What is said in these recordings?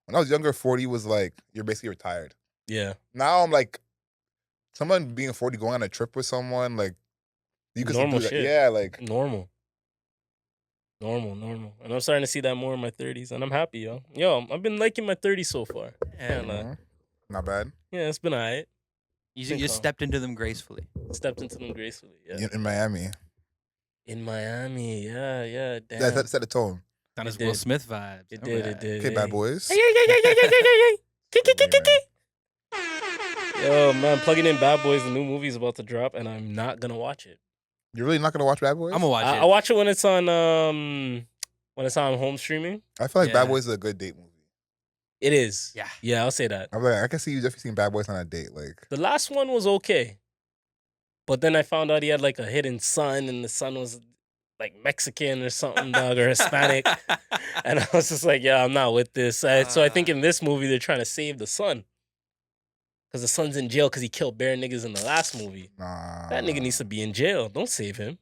When I was younger, 40 was like you're basically retired. Yeah. Now I'm like someone being 40 going on a trip with someone like you can Normal do that. shit. Yeah, like Normal. And I'm starting to see that more in my 30s, and I'm happy, yo. Yo, I've been liking my 30s so far. not bad. Yeah, it's been alright. You stepped into them gracefully. Stepped into them gracefully, yeah. In Miami. In Miami, yeah, damn. Yeah, that set the tone. Got his Will Smith vibes. It did. Okay, Bad Boys. Yo, man, plugging in Bad Boys, the new movie is about to drop, and I'm not gonna watch it. You're really not gonna watch Bad Boys? I'm gonna watch it. I'll watch it when it's on home streaming. I feel like Bad Boys is a good date movie. It is. Yeah. Yeah, I'll say that. I'm like, I can see you definitely seeing Bad Boys on a date. Like The last one was okay. But then I found out he had like a hidden son, and the son was like Mexican or something, dog, or Hispanic. And I was just like, yeah, I'm not with this. So I think in this movie, they're trying to save the son. Because the son's in jail because he killed bare niggas in the last movie. nah. That nigga needs to be in jail. Don't save him.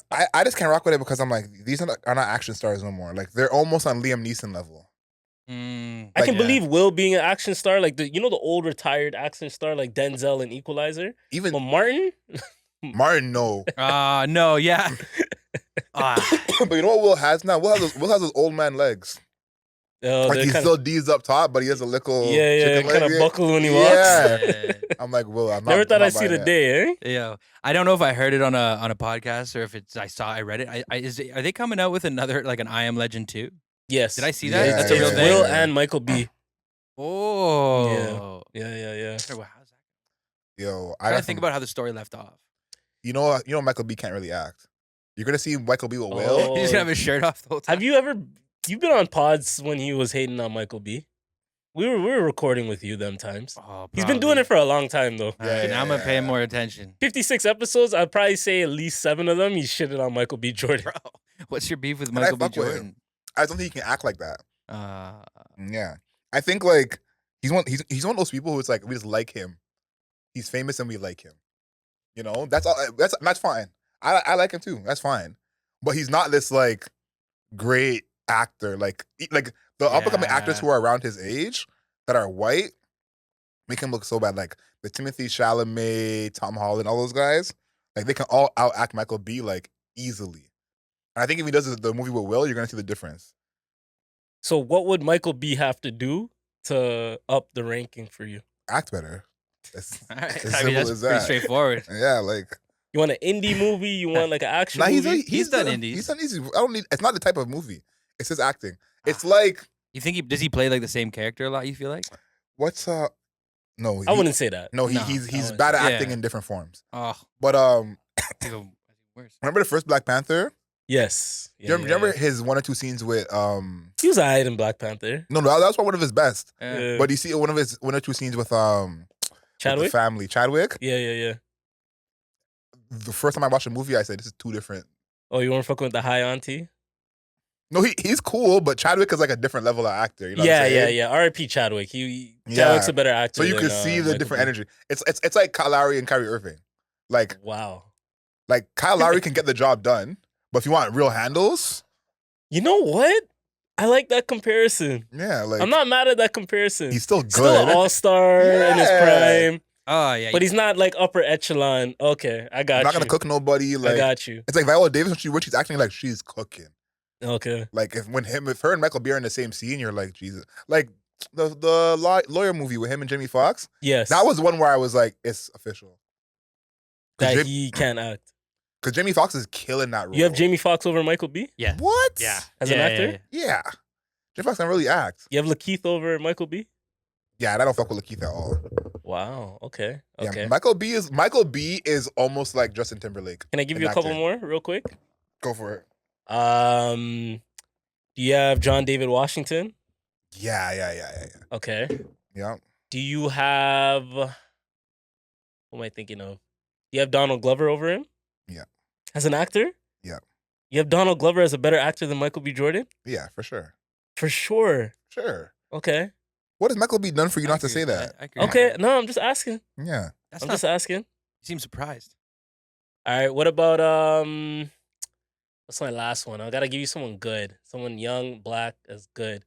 I just can't rock with it because I'm like, these are not action stars no more. Like they're almost on Liam Neeson level. I can believe Will being an action star, like the old retired action star like Denzel in Equalizer. Even But Martin, no. No, yeah. But you know what Will has now? Will has those old man legs. Like he's still D's up top, but he has a little kind of buckle when he walks. Yeah. I'm like, Will, I'm not. Never thought I'm I'd see the that. day, eh? Yeah, I don't know if I heard it on a podcast or if it's I read it. Are they coming out with another like an I Am Legend 2? Yes. Did I see that? Yeah, That's a real It's thing. Will and Michael B. Oh, Yeah. How's that? Yo, I gotta think about how the story left off. You know, Michael B can't really act. You're gonna see Michael B with Will. Oh. He's just gonna have his shirt off the whole time. You've been on pods when he was hating on Michael B? We were recording with you them times. Oh, He's been doing it for a long time though. Now I'm gonna pay him more attention. 56 episodes, I'd probably say at least 7 of them he shitted on Michael B. Jordan. Bro, what's your beef with And I Michael B. fuck with him. Jordan? I don't think he can act like that. Uh, Yeah, I think like he's one of those people who it's like we just like him. He's famous and we like him. You know, that's all. That's fine. I like him too. That's fine. But he's not this like great actor. Like the up and coming actors who are around his age that are white make him look so bad. Like the Timothy Chalamet, Tom Holland, all those guys. Like they can all out act Michael B. like easily. And I think if he does the movie with Will, you're gonna see the difference. So what would Michael B have to do to up the ranking for you? Act better. all right. As I mean, simple that's as pretty that. straightforward. Yeah, like You want an indie movie? You want like an action nah, movie? He's done indies. He's done easy. I don't need. It's not the type of movie. It's his acting. It's like You think does he play like the same character a lot? You feel like? what's No, I wouldn't say that. No, No, he's I bad at wouldn't. acting Yeah. in different forms. Oh, But worse. remember the first Black Panther? Yes. Do you remember his one or two scenes with He was alright in Black Panther. No, that was one of his best. Yeah. But you see one of his one or two scenes with with Chadwick? the family, Chadwick. Yeah. The first time I watched the movie, I said this is two different. Oh, you weren't fucking with the high auntie? No, he's cool, but Chadwick is like a different level of actor. You know what I'm saying? Yeah. R.I.P. Chadwick. Chadwick's a better actor. So you than, could see the Michael different B. energy. It's like Kyle Lowry and Kyrie Irving. Like Wow. Kyle Lowry can get the job done, but if you want real handles, You know what? I like that comparison. yeah, like I'm not mad at that comparison. he's still good. Still an all-star in his Yeah. prime. Oh yeah. But he's not like upper echelon. Okay, I got I'm not you. gonna cook nobody. I Like got you. it's like Viola Davis when she's acting like she's cooking. Okay. Like if her and Michael B are in the same scene, you're like Jesus. Like the lawyer movie with him and Jamie Foxx. Yes. That was one where I was like, it's official. that he can't act. Because Jamie Foxx is killing that role. You have Jamie Foxx over Michael B? Yeah. What? Yeah. As an actor? Yeah. Jamie Foxx can really act. You have Lakeith over Michael B? Yeah, and I don't fuck with Lakeith at all. Wow. Okay. Okay. Yeah, Michael B is almost like Justin Timberlake. Can I give in you a couple acting. more real quick? Go for it. Do you have John David Washington? Yeah. Okay. Yeah. Do you have what am I thinking of? Do you have Donald Glover over him? Yeah. As an actor? Yeah. You have Donald Glover as a better actor than Michael B. Jordan? Yeah, for sure. For sure. Sure. Okay. What has Michael B done for you not to say that? I agree. Okay. No, I'm just asking. Yeah. I'm just asking. You seem surprised. All right. What about what's my last one? I gotta give you someone good. Someone young, black, that's good.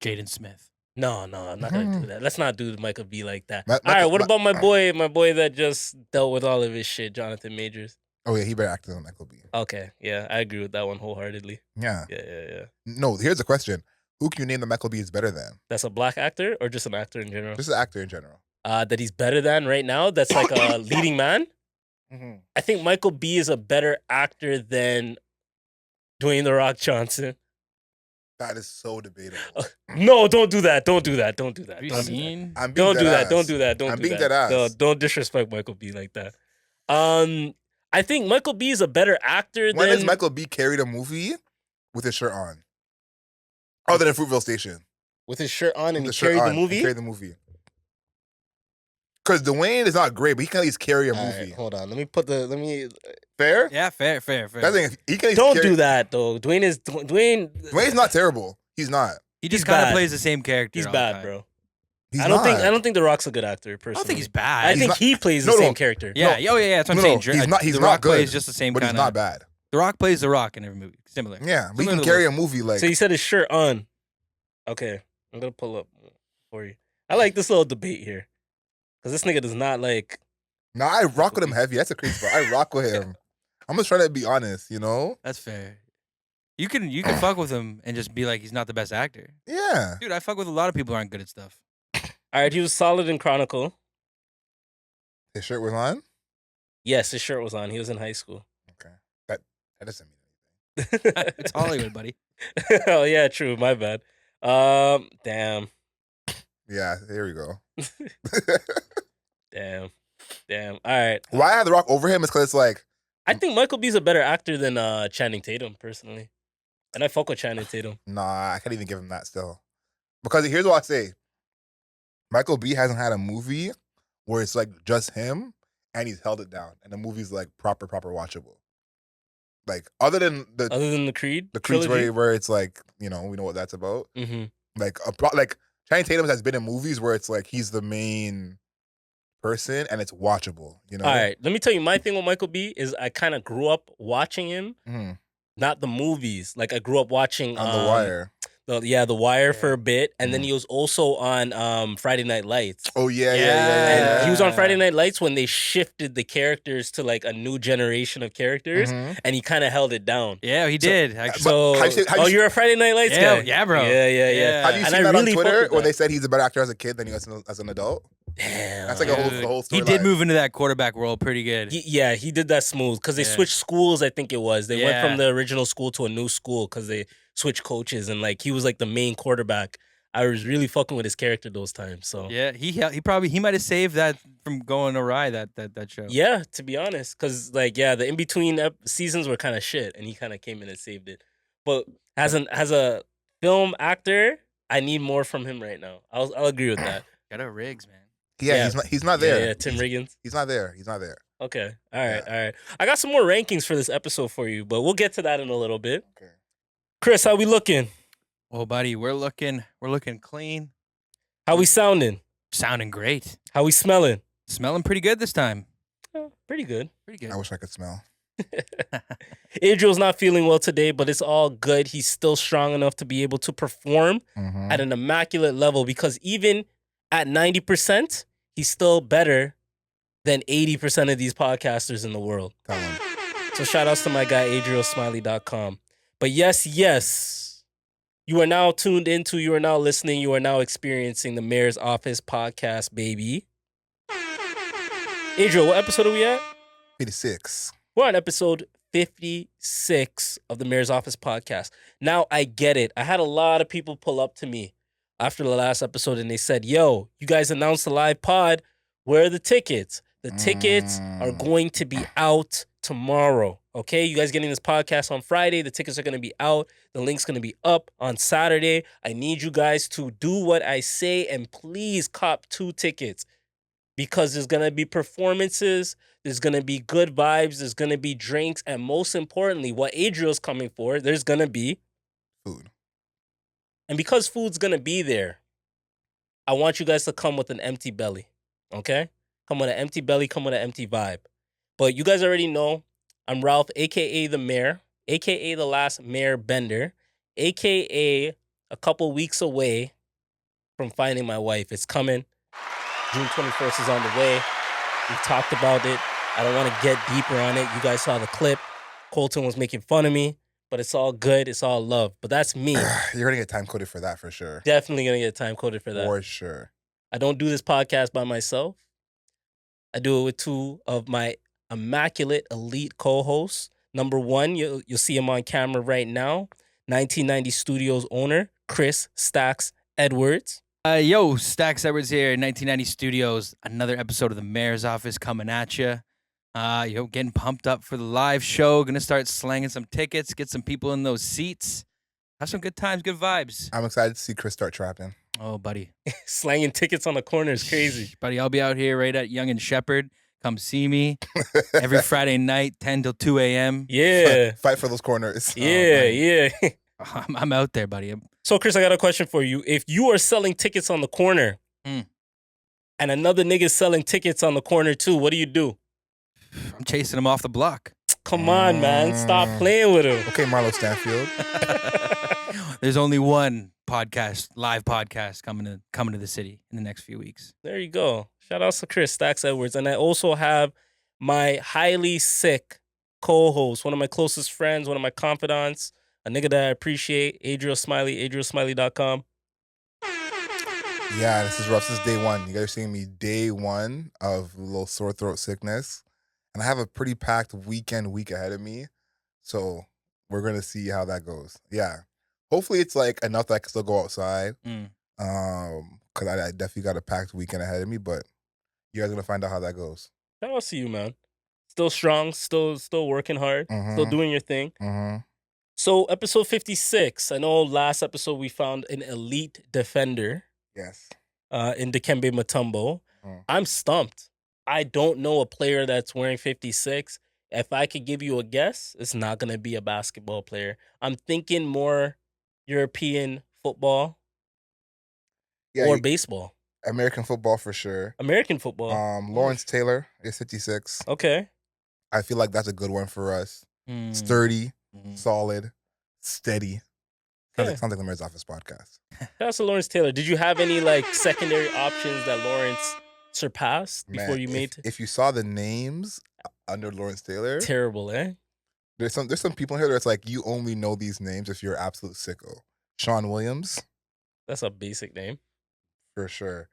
Jaden Smith. No, I'm not gonna do that. Let's not do Michael B like that. Ma- All right, Michael- what Ma- about my boy that just dealt with all of his shit, Jonathan Majors? Oh yeah, he better act than Michael B. Okay, yeah, I agree with that one wholeheartedly. Yeah. Yeah. No, here's the question: who can you name that Michael B is better than? That's a black actor or just an actor in general? Just an actor in general. That he's better than right now. That's like a leading man. Mm-hmm. I think Michael B is a better actor than Dwayne The Rock Johnson. That is so debatable. No, don't do that. Don't do that. Don't do that. Have you Don't do that. seen? I'm being Don't do dead that. ass. Don't do that. Don't I'm do being that. dead ass. No, don't disrespect Michael B like that. I think Michael B is a better actor When than has Michael B carried a movie with his shirt on? Other than Fruitvale Station. with his shirt on and he With the shirt carried the on, movie. he carried the movie. Because Dwayne is not great, but he can at least carry a All movie. right, hold on. Let me. Fair? Yeah, fair. That's the thing. He can at least Don't carry- do that though. Dwayne. Dwayne's not terrible. He's not. He He's just kind bad. of plays the same character. He's all the bad, time. bro. He's I don't not. think The Rock's a good actor. I Personally, don't think he's I bad. He's think not- he plays the no, same no. character. Yeah, oh yeah, that's what I'm No, saying. no, he's not- he's the not Rock good, plays just the same But kind he's not of. bad. The Rock plays The Rock in every movie. Similar. Yeah, but he Similar can to carry a Will. movie like. So you said his shirt on. Okay, I'm gonna pull up for you. I like this little debate here because this nigga does not like. Nah, I rock with him heavy. That's a crazy part. I rock with him. I'm just trying to be honest, you know? That's fair. You can fuck with him and just be like he's not the best actor. Yeah. Dude, I fuck with a lot of people who aren't good at stuff. All right, he was solid in Chronicle. His shirt was on? Yes, his shirt was on. He was in high school. Okay. That doesn't mean anything. It's Hollywood, buddy. Oh yeah, true. My bad. Damn. Yeah, there we go. Damn. All right. Why I have The Rock over him is because it's like, I think Michael B's a better actor than Channing Tatum, personally. And I fuck with Channing Tatum. nah, I can't even give him that still. Because here's what I say. Michael B hasn't had a movie where it's like just him and he's held it down. And the movie's like proper watchable. Like, other than the Creed Creed trilogy. story where it's like, you know, we know what that's about. Mm-hmm. Like, Channing Tatum has been in movies where it's like he's the main person and it's watchable, you know? All right, let me tell you my thing with Michael B is I kind of grew up watching him, Mhm. not the movies. Like I grew up watching On The Wire. The Wire for a bit, and then Mhm. he was also on Friday Night Lights. Oh, yeah. And he was on Yeah. Friday Night Lights when they shifted the characters to like a new generation of characters, Mhm. and he kind of held it down. Yeah, he did. Actually. So, have you you're a Friday Night Lights Yeah, guy? yeah, bro. Yeah. Yeah. Have you And seen I that really on fuck Twitter with where that. they said he's a better actor as a kid than he was as an adult? Damn. That's like a whole Dude, storyline. he did move into that quarterback role pretty good. He did that smooth because they Yeah. switched schools. I think it was they went Yeah. from the original school to a new school because they switched coaches and like he was like the main quarterback. I was really fucking with his character those times. So Yeah, he might have saved that from going awry that show. yeah, to be honest, because like the in between seasons were kind of shit, and he kind of came in and saved it. But as a film actor, I need more from him right now. I'll agree with that. Got a Riggs, man. Yeah, he's not there. Yeah, Tim Riggins. He's not there. Okay, all right. I got some more rankings for this episode for you, but we'll get to that in a little bit. Okay. Chris, how we looking? Well, buddy, we're looking clean, How we sounding? sounding great, How we smelling? smelling pretty good this time. Pretty good. Pretty good. I wish I could smell. Adriel's not feeling well today, but it's all good. He's still strong enough to be able to perform Mhm. at an immaculate level because even at 90%, he's still better than 80% of these podcasters in the world. Tell him. So shout outs to my guy, AdrielSmiley.com. But yes, you are now tuned into, you are now listening, you are now experiencing the Mayor's Office podcast, baby. Adriel, what episode are we at? 86. We're on episode 56 of the Mayor's Office podcast. Now, I get it. I had a lot of people pull up to me after the last episode and they said, yo, you guys announced the live pod. Where are the tickets? The tickets are going to be out tomorrow. Okay, you guys getting this podcast on Friday. The tickets are going to be out. The link's going to be up on Saturday. I need you guys to do what I say and please cop 2 tickets because there's going to be performances. There's going to be good vibes. There's going to be drinks. And most importantly, what Adriel's coming for, there's going to be Food. And because food's going to be there, I want you guys to come with an empty belly. Okay? Come with an empty belly. Come with an empty vibe. But you guys already know I'm Ralph, a.k.a. The Mayor. aka the last Mayor Bender, aka a couple weeks away from finding my wife. It's coming. June 21st is on the way. We talked about it. I don't want to get deeper on it. You guys saw the clip. Colton was making fun of me, but it's all good. It's all love. But that's me. You're gonna get time coded for that for sure. Definitely gonna get time coded for that. For sure. I don't do this podcast by myself. I do it with two of my immaculate elite co-hosts. Number one, you'll see him on camera right now. 1990 Studios owner, Chris Stacks Edwards. Yo, Stacks Edwards here, 1990 Studios. Another episode of the Mayor's Office coming at you. Getting pumped up for the live show. Gonna start slanging some tickets, get some people in those seats. Have some good times, good vibes. I'm excited to see Chris start trapping. Oh, buddy. Slanging tickets on the corner is crazy. Buddy, I'll be out here right at Young and Shepherd. Come see me every Friday night, 10 till 2 a.m. Yeah. Fight for those corners. Yeah. I'm out there, buddy. So, Chris, I got a question for you. If you are selling tickets on the corner and another nigga's selling tickets on the corner too, what do? I'm chasing him off the block. Come on, man. Stop playing with him. Okay, Marlo Stanfield. There's only one live podcast coming to the city in the next few weeks. There you go. Shout out to Chris Stacks Edwards. And I also have my highly sick co-host, one of my closest friends, one of my confidants, a nigga that I appreciate, Adriel Smiley, adrielsmiley.com. Yeah, this is rough. This is day one. You guys are seeing me day one of a little sore throat sickness. And I have a pretty packed week ahead of me. So we're going to see how that goes. Yeah. Hopefully it's like enough that I can still go outside. Because I definitely got a packed weekend ahead of me. But you guys are going to find out how that goes. Shout out to you, man. Still strong, still working hard, still doing your thing. So episode 56. I know last episode we found an elite defender. Yes. In Dikembe Mutombo. I'm stumped. I don't know a player that's wearing 56. If I could give you a guess, it's not going to be a basketball player. I'm thinking more European football or baseball. American football for sure. American football. Lawrence Taylor is 56. Okay. I feel like that's a good one for us. Sturdy, solid, steady. Sounds like the Mayor's Office podcast. That's a Lawrence Taylor. Did you have any like secondary options that Lawrence surpassed before you made? If you saw the names under Lawrence Taylor, terrible, eh? There's some people here that's like you only know these names if you're an absolute sicko. Sean Williams, that's a basic name for sure.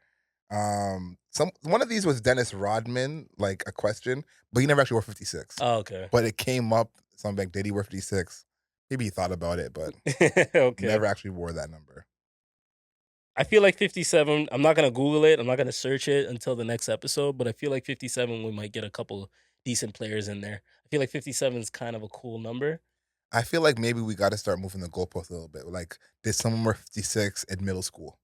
One of these was Dennis Rodman, like a question, but he never actually wore 56. Oh, okay. But it came up. Something like, did he wear 56? Maybe he thought about it, but okay. Never actually wore that number. I feel like 57, I'm not going to Google it. I'm not going to search it until the next episode, but I feel like 57, we might get a couple decent players in there. I feel like 57 is kind of a cool number. I feel like maybe we got to start moving the goalpost a little bit. Like, did someone wear 56 in middle school?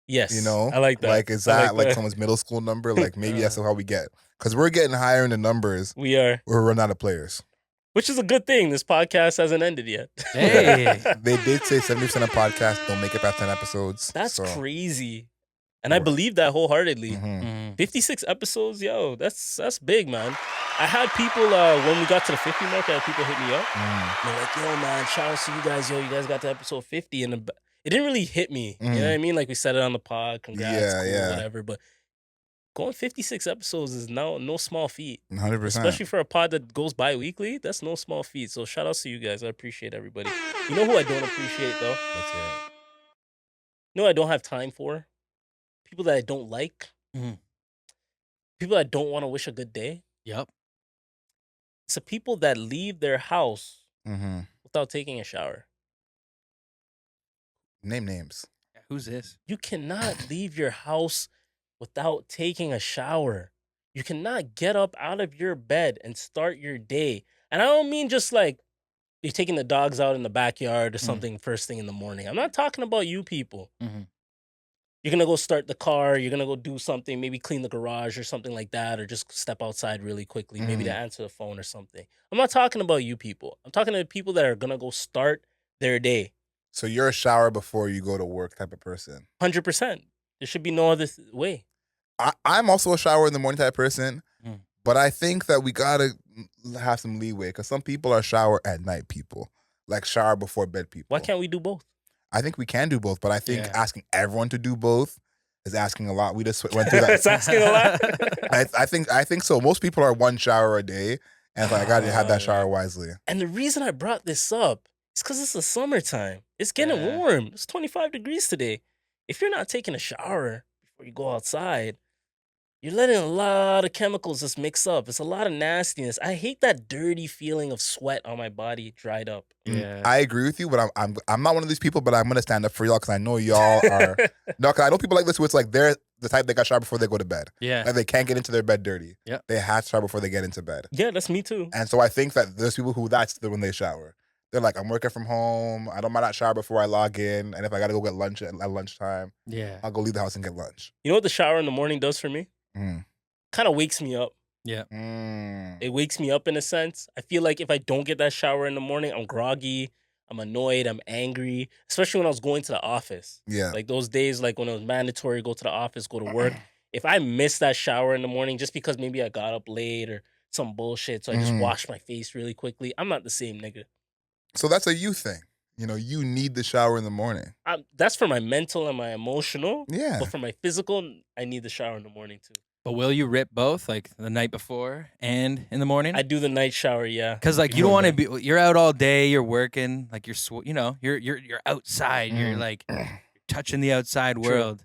Yes. You know? I like that. Like, is that like someone's middle school number? Like, maybe that's how we get. Because we're getting higher in the numbers. We are. We're running out of players. Which is a good thing. This podcast hasn't ended yet. Hey. They did say 70% of podcasts don't make it past 10 episodes. That's crazy. And I believe that wholeheartedly. 56 episodes, yo, that's big, man. I had people, when we got to the 50 mark, I had people hit me up. They're like, yo, man, shout out to you guys. Yo, you guys got to episode 50. And it didn't really hit me. You know what I mean? Like, we said it on the pod. Congrats, cool, whatever. But going 56 episodes is no small feat. 100%. Especially for a pod that goes bi-weekly, that's no small feat. So shout out to you guys. I appreciate everybody. You know who I don't appreciate, though? Let's hear it. You know what I don't have time for? People that I don't like. People that don't want to wish a good day. Yep. It's the people that leave their house without taking a shower. Name names. Who's this? You cannot leave your house without taking a shower. You cannot get up out of your bed and start your day. And I don't mean just like you're taking the dogs out in the backyard or something first thing in the morning. I'm not talking about you people. You're going to go start the car. You're going to go do something, maybe clean the garage or something like that, or just step outside really quickly, maybe to answer the phone or something. I'm not talking about you people. I'm talking to people that are going to go start their day. So you're a shower before you go to work type of person. 100%. There should be no other way. I'm also a shower in the morning type person, But I think that we gotta have some leeway because some people are shower at night people, like shower before bed people. Why can't we do both? I think we can do both, but I think Yeah. asking everyone to do both is asking a lot. We just went through that. It's asking a lot. I think so. Most people are one shower a day, and I got to have that shower wisely. And the reason I brought this up is because it's the summertime. It's getting Yeah. warm. It's 25 degrees today. If you're not taking a shower before you go outside, you're letting a lot of chemicals just mix up. It's a lot of nastiness. I hate that dirty feeling of sweat on my body dried up. Yeah. I agree with you, but I'm not one of these people. But I'm gonna stand up for y'all because I know y'all are. No, because I know people like this who it's like they're the type that got shower before they go to bed. Yeah. Like they can't get into their bed dirty. Yep. They have to shower before they get into bed. Yeah, that's me too. And so I think that there's people who that's when they shower. They're like, I'm working from home. I don't mind not shower before I log in. And if I gotta go get lunch at lunchtime, Yeah. I'll go leave the house and get lunch. You know what the shower in the morning does for me? Mm. Kind of wakes me up. Yeah. Mm. It wakes me up in a sense. I feel like if I don't get that shower in the morning, I'm groggy, I'm annoyed, I'm angry, especially when I was going to the office. Yeah. Like those days, like when it was mandatory, go to the office, go to work. If I miss that shower in the morning just because maybe I got up late or some bullshit, so I just Mhm. washed my face really quickly, I'm not the same nigga. So that's a you thing. You know, you need the shower in the morning. That's for my mental and my emotional. Yeah. But for my physical, I need the shower in the morning too. But will you rip both, like the night before and in the morning? I do the night shower, yeah. Because like you don't want to be, you're out all day, you're working, like you're outside, you're like you're touching the outside True. world.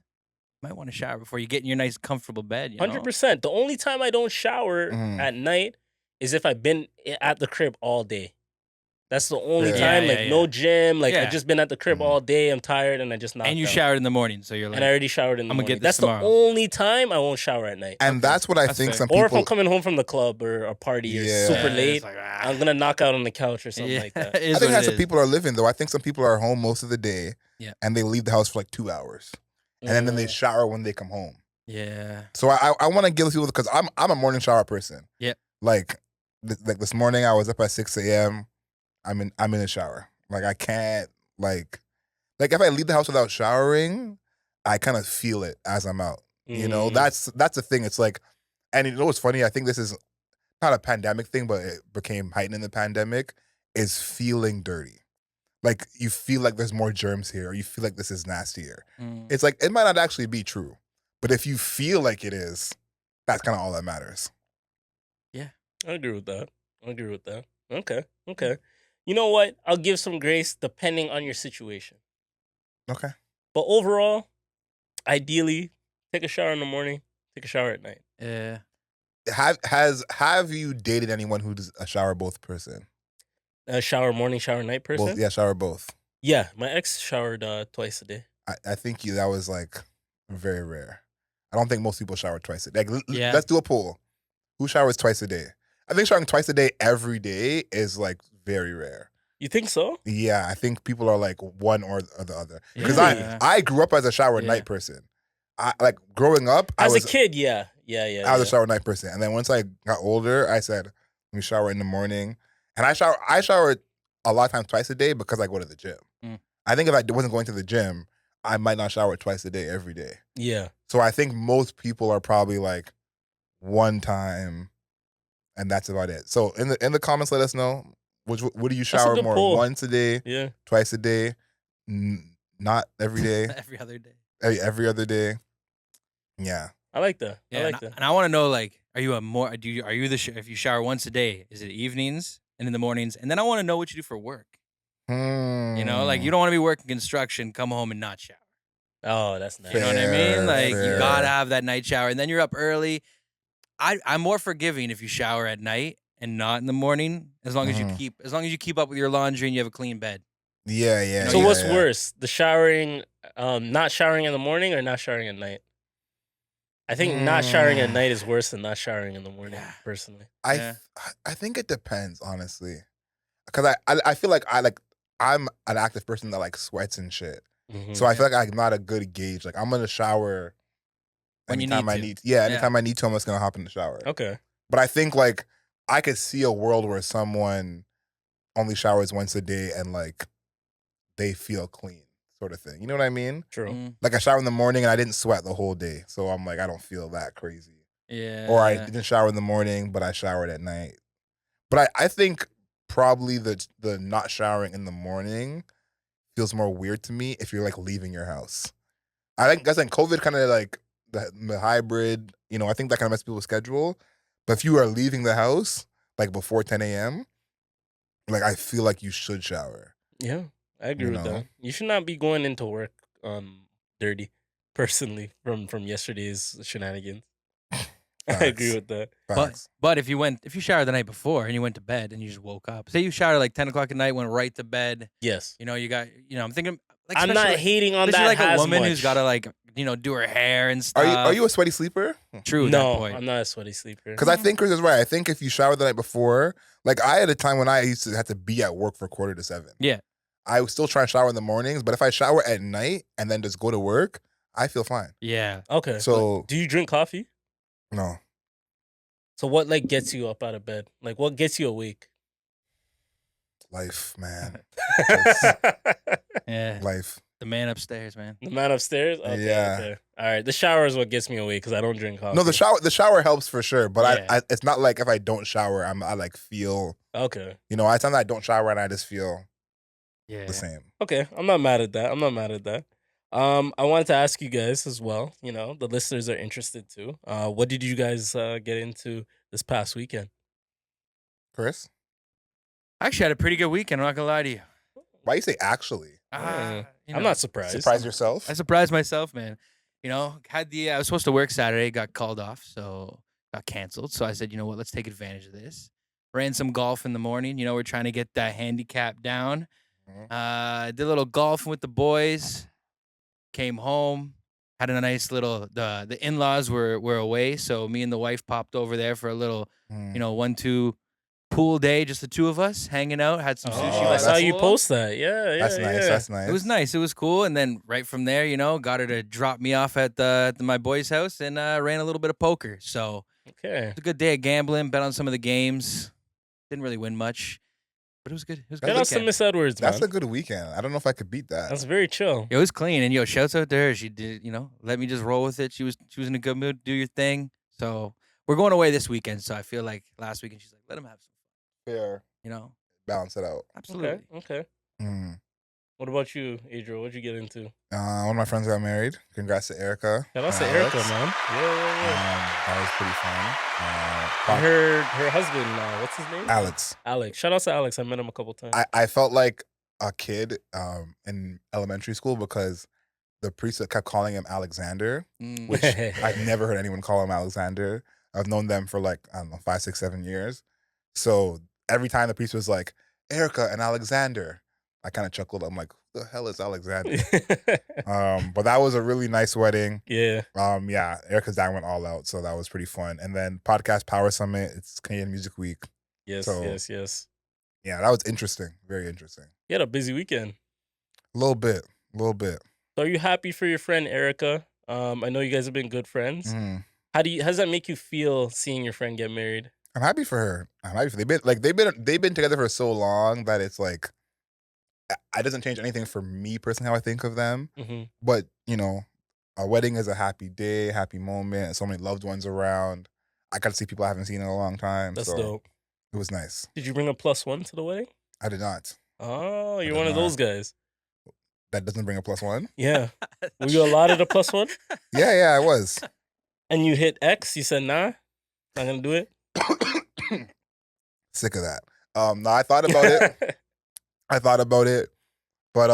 Might want to shower before you get in your nice comfortable bed. 100%. The only time I don't shower Mhm. at night is if I've been at the crib all day. That's the only Yeah. time, Yeah, like yeah, no yeah. gym, like Yeah. I've just been at the crib Mhm. all day. I'm tired and I just knocked And you out. showered in the morning, so you're like, And I already showered in the I'm gonna morning. get this That's tomorrow. the only time I won't shower at night. And that's what I That's think fair. some Or if I'm people. coming home from the club or a party or Yeah. super it's late, like, I'm gonna knock out on the couch or something yeah, like that. it is I think what that's it how is. people are living, though. I think some people are home most of the day, Yeah. and they leave the house for like 2 hours, and then they Mm. shower when they come home. Yeah. So I want to give people because I'm a morning shower person. Yep. Like this morning, I was up at 6 a.m. I'm in the shower. Like I can't like if I leave the house without showering, I kind of feel it as I'm out. You know, Mm. that's the thing. It's like, and you know what's funny? I think this is not a pandemic thing, but it became heightened in the pandemic. Is feeling dirty. Like you feel like there's more germs here, or you feel like this is nastier. Mm. It's like it might not actually be true, but if you feel like it is, that's kind of all that matters. I agree with that. Okay. You know what? I'll give some grace depending on your situation. Okay. But overall, ideally, take a shower in the morning, take a shower at night. Yeah. Have you dated anyone who does a shower both person? Shower morning, shower night person? Both, yeah, shower both. Yeah, my ex showered twice a day. I think that was like very rare. I don't think most people shower twice a day. Like, Yeah. Let's do a poll. Who showers twice a day? I think showering twice a day every day is like very rare. You think so? Yeah, I think people are like one or the other. Because Yeah. I grew up as a shower Yeah. night person. I like growing up. As I was a kid, yeah. I was a shower night person, and then once I got older, I said let me shower in the morning, and I shower a lot of times twice a day because I go to the gym. Mm. I think if I wasn't going to the gym, I might not shower twice a day every day. Yeah. So I think most people are probably like one time, and that's about it. So in the comments, let us know what do you a shower good more, poll. once a day, Yeah. twice a day, not every day, Every other day. every other day. Yeah. I like that. Yeah, I like and that. and I want to know, like, are you if you shower once a day, is it evenings and in the mornings? And then I want to know what you do for work. You know, like you don't want to be working construction, come home and not shower. Oh, that's nice. You know what I mean? Fair, Like you fair. gotta have that night shower, and then you're up early. I'm more forgiving if you shower at night and not in the morning, as long as Mhm. you keep up with your laundry and you have a clean bed. Yeah. So yeah, what's yeah. worse, the showering, not showering in the morning or not showering at night? I think not showering at night is worse than not showering in the morning, Yeah. personally. Yeah. I think it depends, honestly, because I feel like I'm an active person that like sweats and shit. Mhm. So I feel like I'm not a good gauge. Like I'm gonna shower When you anytime need I to. need. Yeah, anytime I need to, I'm just gonna hop in the shower. Okay. But I think like I could see a world where someone only showers once a day and like they feel clean, sort of thing. You know what I mean? True. Mm, Like I shower in the morning and I didn't sweat the whole day, so I'm like I don't feel that crazy. Yeah. Or I didn't shower in the morning, but I showered at night. But I think probably the not showering in the morning feels more weird to me if you're like leaving your house. I think that's like COVID kind of like the hybrid, I think that kind of messes people's schedule. But if you are leaving the house like before 10 a.m., like I feel like you should shower. Yeah, I agree with that. You should not be going into work dirty, personally, from yesterday's shenanigans. I agree with that. But if you showered the night before and you went to bed and you just woke up, say you showered like 10 o'clock at night, went right to bed. Yes. I'm thinking. Like, I'm not hating on that. Like a woman much. who's got to do her hair and stuff. Are you a sweaty sleeper? True. No, I'm not a sweaty sleeper. Because I think Chris is right. I think if you shower the night before, like I had a time when I used to have to be at work for 6:45. Yeah. I was still trying to shower in the mornings, but if I shower at night and then just go to work, I feel fine. Yeah. Okay. So do you drink coffee? No. So what like gets you up out of bed? Like what gets you awake? Life, man. Yeah. Life. The man upstairs, man. The man upstairs? Okay, yeah. Okay. All right. The shower is what gets me awake because I don't drink coffee. No, the shower helps for sure, but I it's not like if I don't shower, I like feel okay. Sometimes I don't shower and I just feel the same. Okay, I'm not mad at that. I wanted to ask you guys as well. The listeners are interested too. What did you guys get into this past weekend? Chris? I actually had a pretty good weekend. I'm not gonna lie to you. Why you say actually? I'm not surprised. Surprise yourself? I surprised myself, man. I was supposed to work Saturday, got called off, so got canceled. So I said, you know what, let's take advantage of this. Ran some golf in the morning. We're trying to get that handicap down. Did a little golfing with the boys. Came home. Had a nice little the in-laws were away, so me and the wife popped over there for a little 1-2 pool day, just the two of us hanging out. Had some sushi. I saw you post that. Yeah, that's nice. Yeah. That's nice. It was nice. It was cool. And then right from there, got her to drop me off at my boy's house and ran a little bit of poker. So okay, it's a good day of gambling. Bet on some of the games. Didn't really win much, but it was good. It was good. Shout out to Miss Edwards, man. That's a good weekend. I don't know if I could beat that. That's very chill. It was clean. And shouts out to her. She did, let me just roll with it. She was in a good mood to do your thing. So we're going away this weekend. So I feel like last weekend she's like, let him have some fun. Fair. Balance it out. Absolutely. Okay. What about you, Adriel? What'd you get into? One of my friends got married. Congrats to Erica. Shout out to Erica, man. Yeah. That was pretty fun. Her husband, what's his name? Alex. Shout out to Alex. I met him a couple times. I felt like a kid in elementary school because the priest kept calling him Alexander, which I've never heard anyone call him Alexander. I've known them for 5, 6, 7 years. So every time the priest was like, Erica and Alexander, I kind of chuckled. I'm like, who the hell is Alexander? But that was a really nice wedding. Yeah. Erica's dad went all out, so that was pretty fun. And then Podcast Power Summit, it's Canadian Music Week. Yes. Yeah, that was interesting. Very interesting. You had a busy weekend. A little bit. So are you happy for your friend Erica? I know you guys have been good friends. How does that make you feel seeing your friend get married? I'm happy for her. They've been together for so long that it's like it doesn't change anything for me personally how I think of them. But a wedding is a happy day, happy moment, and so many loved ones around. I got to see people I haven't seen in a long time. That's so dope. It was nice. Did you bring a +1 to the wedding? I did not. Oh, you're one of those guys. That doesn't bring a +1? Yeah. Were you allotted a +1? Yeah, I was. And you hit X? You said, nah, not gonna do it? Sick of that. No, I thought about it. But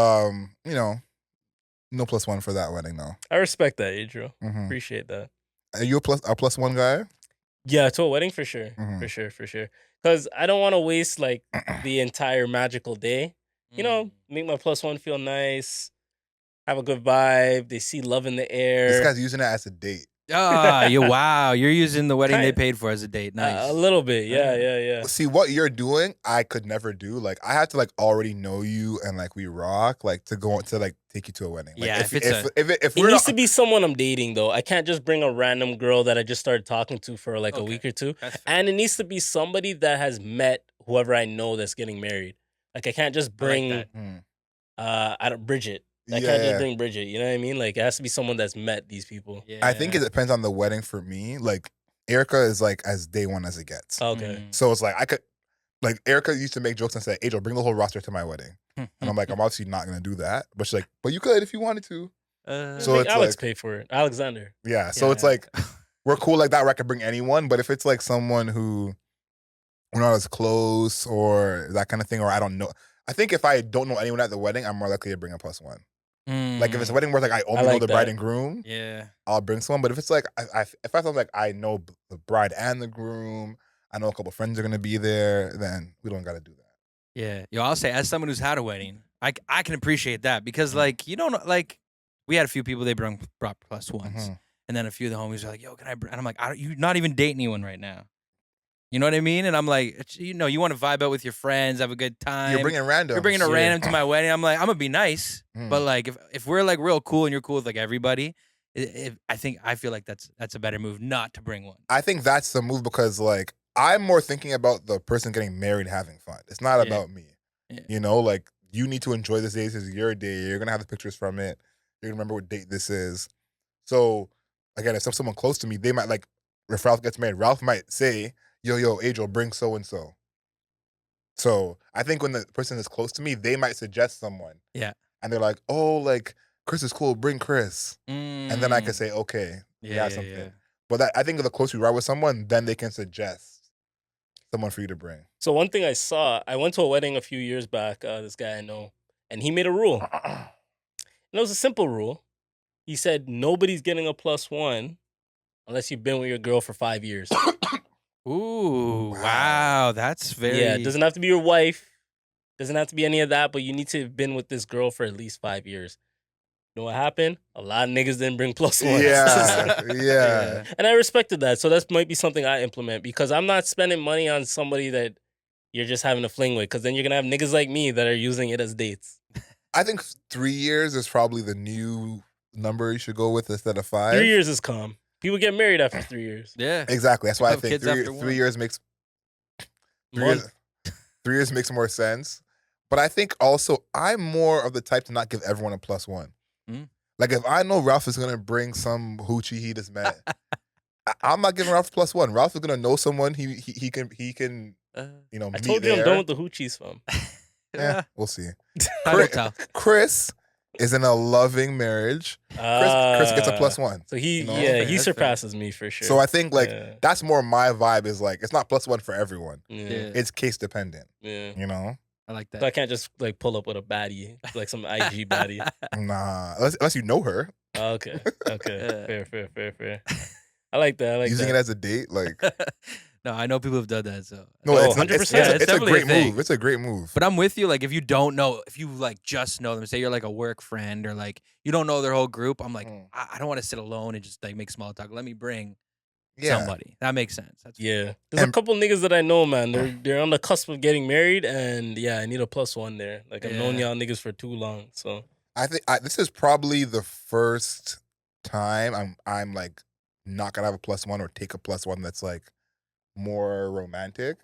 no +1 for that wedding though. I respect that, Adriel. Appreciate that. Are you a +1 guy? Yeah, to a wedding for sure. For sure. Because I don't want to waste the entire magical day. Make my +1 feel nice, have a good vibe. They see love in the air. This guy's using it as a date. Wow. You're using the wedding they paid for as a date. Nice. A little bit. Yeah. See, what you're doing, I could never do. I have to already know you and we rock to go to take you to a wedding. If it needs to be someone I'm dating though. I can't just bring a random girl that I just started talking to for a week or two. And it needs to be somebody that has met whoever I know that's getting married. I can't just bring Bridget. I can't just bring Bridget. You know what I mean? It has to be someone that's met these people. Yeah. I think it depends on the wedding for me. Erica is like as day one as it gets. Okay. So it's like I could, like Erica used to make jokes and say, "Angel, bring the whole roster to my wedding," and I'm like, I'm obviously not gonna do that. But she's like, "But you could if you wanted to." So Make it's Alex like- pay for it. Alexander. Yeah. So it's like we're cool like that where I could bring anyone. But if it's like someone who we're not as close or that kind of thing, or I don't know, I think if I don't know anyone at the wedding, I'm more likely to bring a +1. Like if it's a wedding where like I only know like the bride that. and groom, Yeah. I'll bring someone. But if it's like if I feel like I know the bride and the groom, I know a couple friends are gonna be there, then we don't gotta do that. Yeah. Yo, I'll say, as someone who's had a wedding, I can appreciate that because, like, you don't know, like, we had a few people they brought +1s. And then a few of the homies are like, yo, can I bring? And I'm like, you're not even dating anyone right now. You know what I mean? And I'm like, you want to vibe out with your friends, have a good time. You're bringing random. You're bringing a random to my wedding. I'm like, I'm going to be nice. But, like, if we're, like, real cool and you're cool with, like, everybody, I feel like that's a better move not to bring one. I think that's the move because, like, I'm more thinking about the person getting married having fun. It's not about me. Yeah. You know, like, you need to enjoy this day. This is your day. You're going to have the pictures from it. You're going to remember what date this is. So, again, if someone close to me, they might, like, if Ralph gets married, Ralph might say, yo, Angel, bring so-and-so. So I think when the person is close to me, they might suggest someone. Yeah. And they're like, oh, like, Chris is cool, bring Chris. And then I can say, okay, yeah, something. Yeah. But I think the closer you are with someone, then they can suggest someone for you to bring. So one thing I saw, I went to a wedding a few years back, this guy I know, and he made a rule. And it was a simple rule. He said, nobody's getting a +1 unless you've been with your girl for 5 years. Ooh, wow. That's very... Yeah, it doesn't have to be your wife. Doesn't have to be any of that, but you need to have been with this girl for at least 5 years. You know what happened? A lot of niggas didn't bring +1s. Yeah. And I respected that. So that might be something I implement because I'm not spending money on somebody that you're just having a fling with because then you're going to have niggas like me that are using it as dates. I think 3 years is probably the new number you should go with instead of 5. 3 years is calm. People get married after 3 years. Yeah. Exactly. That's why I Have think kids after 3 years makes... 3 Month. years makes more sense. But I think also I'm more of the type to not give everyone a +1. Like if I know Ralph is gonna bring some hoochie he just met, I'm not giving Ralph +1. Ralph is gonna know someone he can you know I meet told you there. I'm done with the hoochies, fam. Yeah, we'll see. Time will tell. Chris is in a loving marriage. Chris gets a +1. So he, You know? yeah, he That's fair. surpasses me for sure. So I think like Yeah. that's more my vibe. Is like it's not +1 for everyone. Yeah. It's case dependent. Yeah. You know. I like So I that. can't just like pull up with a baddie, like some IG baddie. Nah, unless you know her. Oh, okay. Okay. Yeah. Fair. I like that. I like Using that. it as a date, like No, I know people have done that. So no, Oh, it's 100%. it's Yeah, a it's definitely a great thing. move. It's a great move. But I'm with you. Like, if you don't know, if you like just know them, say you're like a work friend or like you don't know their whole group, I'm like, I don't want to sit alone and just like make small talk. Let me bring somebody. That makes sense. That's Yeah. There's a couple niggas that I know, man. They're on the cusp of getting married, and yeah, I need a +1 there. Like I've known y'all niggas for too long, so I think this is probably the first time I'm like not gonna have a +1 or take a +1 that's like more romantic.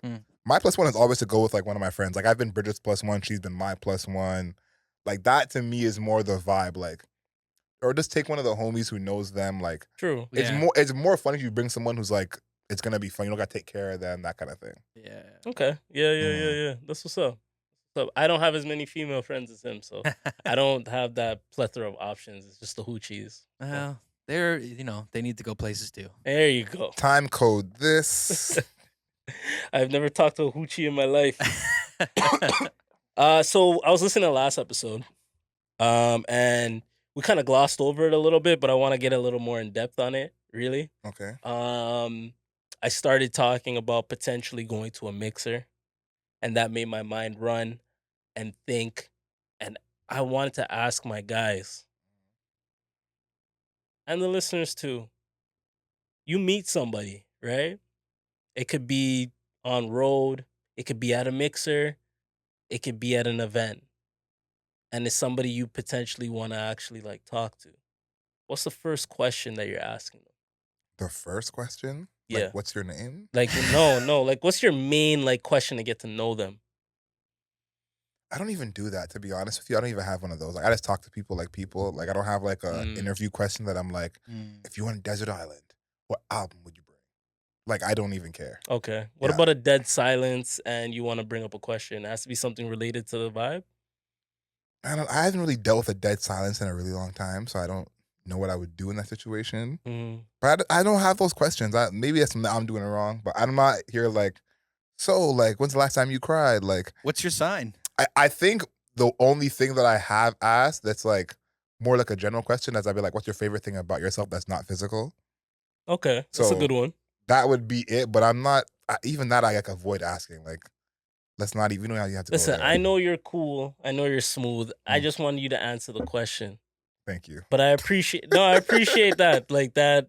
My +1 is always to go with like one of my friends. Like I've been Bridget's +1, she's been my +1. Like that to me is more the vibe. Like, or just take one of the homies who knows them. Like true. it's more fun if you bring someone who's like it's gonna be fun. You don't gotta take care of them, that kind of thing. Yeah. Okay. Yeah. That's what's up. So I don't have as many female friends as him, so I don't have that plethora of options. It's just the hoochies. Well, they're they need to go places too. There you go. Time code this. I've never talked to a hoochie in my life. So I was listening to the last episode, and we kind of glossed over it a little bit, but I want to get a little more in depth on it. Really. Okay. I started talking about potentially going to a mixer, and that made my mind run and think. And I wanted to ask my guys and the listeners too. You meet somebody, right? It could be on road. It could be at a mixer. It could be at an event. And it's somebody you potentially want to actually like talk to. What's the first question that you're asking them? The first question? Yeah. Like, what's your name? Like, no. Like, what's your main like question to get to know them? I don't even do that, to be honest with you. I don't even have one of those. Like I just talk to people like people. Like I don't have like a interview question that I'm like, if you went to Desert Island, what album would you bring? Like I don't even care. Okay. What Yeah. about a dead silence and you want to bring up a question? It has to be something related to the vibe. I haven't really dealt with a dead silence in a really long time, so I don't know what I would do in that situation. But I don't have those questions. Maybe that's something I'm doing it wrong, but I'm not here like, so like, when's the last time you cried? Like, What's your sign? I think the only thing that I have asked that's like more like a general question is I'd be like, what's your favorite thing about yourself that's not physical? Okay. That's a So good one. that would be it. But I'm not, even that I like avoid asking. Like, let's not even, you don't have to Listen, go there. I know you're cool. I know you're smooth. I Mm. just wanted you to answer the question. Thank you. But I appreciate that. Like that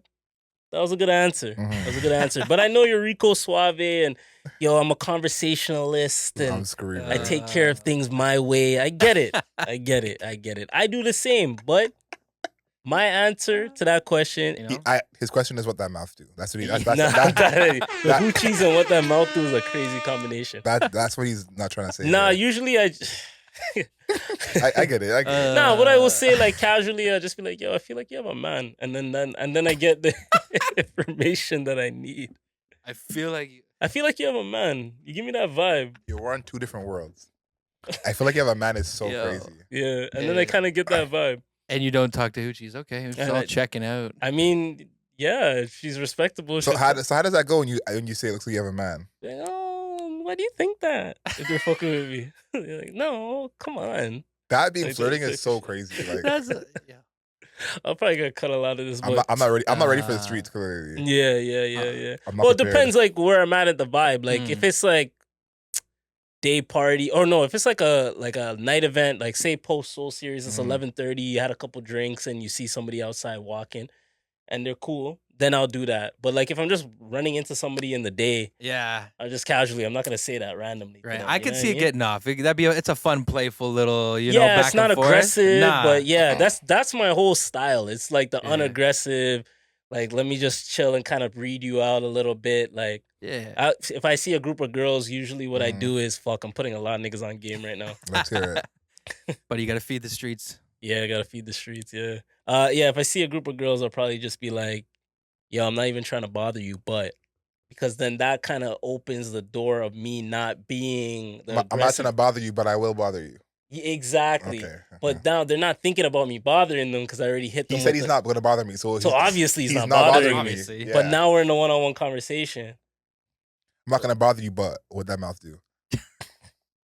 was a good answer. Mhm. That was a good answer. But I know you're Rico Suave and I'm a conversationalist I'm and screwed. I man. take care of things my way. I get it. I get it. I do the same. But my answer to that question, You know? His question is what that mouth do. That's what he. That's, the that- hoochies and what that mouth do is a crazy combination. that's what he's not trying to say. Nah, here. usually I I get it. I get it. Nah, what I will say like casually, I'll just be like, yo, I feel like you have a man. And then I get the information that I need. I feel like I feel like you have a man. You give me that vibe. We're on two different worlds. I feel like you have a man is so Yo. crazy. Yeah. And Yeah, then I yeah. kind of get that vibe. and you don't talk to hoochies. Okay, Hoochie's And all I- checking out. I mean, yeah, if she's respectable. So she's how does that go when you say it looks like you have a man? like, oh, why do you think that? If they're fucking with me. You're like, no, come on. That being Like, flirting that's is so like- crazy. Like Yeah. I'll probably get cut a lot of this. I'm But not ready. I'm not ready for the streets. Clearly, yeah. I'm not Well, it prepared. depends like where I'm at the vibe. Like if it's like day party or no, if it's like a night event, like say post Soul Series, it's Mhm. 11:30, you had a couple drinks and you see somebody outside walking and they're cool, then I'll do that. But like if I'm just running into somebody in the day, Yeah. I'm just casually, I'm not gonna say that randomly. to Right. them, I you can know see what it mean? getting off. It's a fun, playful little, yeah, back it's not and forth. aggressive, Nah. but yeah, that's my whole style. It's like the Yeah. unaggressive, like let me just chill and kind of read you out a little bit. Like Yeah. if I see a group of girls, usually what I Mhm. do is fuck. I'm putting a lot of niggas on game right now. Let's hear it. But you got to feed the streets. Yeah, I gotta feed the streets. Yeah, if I see a group of girls, I'll probably just be like, "Yo, I'm not even trying to bother you," but because then that kind of opens the door of me not being the I'm not aggressive. trying to bother you, but I will bother you. Exactly. Okay. But now they're not thinking about me bothering them because I already hit them. He said with he's the- not going to bother me, so So obviously he's not bothering bothering me. me. Obviously. But Yeah. now we're in a one-on-one conversation. I'm not going to bother you, but what that mouth do?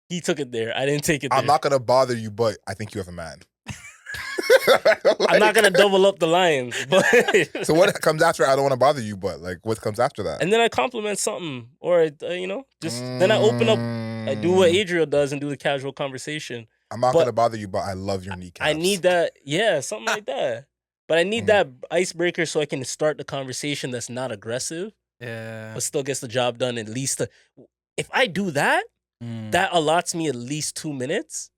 He took it there. I didn't take it there. I'm not going to bother you, but I think you have a man. I'm not gonna double up the lines, but So what comes after? I don't want to bother you, but like, what comes after that? and then I compliment something, or just then I open up. I do what Adriel does and do the casual conversation. I'm not but- going to bother you, but I love your kneecaps. I need that, something like that. But I need that icebreaker so I can start the conversation that's not aggressive, Yeah. but still gets the job done. At least, if I do that, Mm. that allots me at least 2 minutes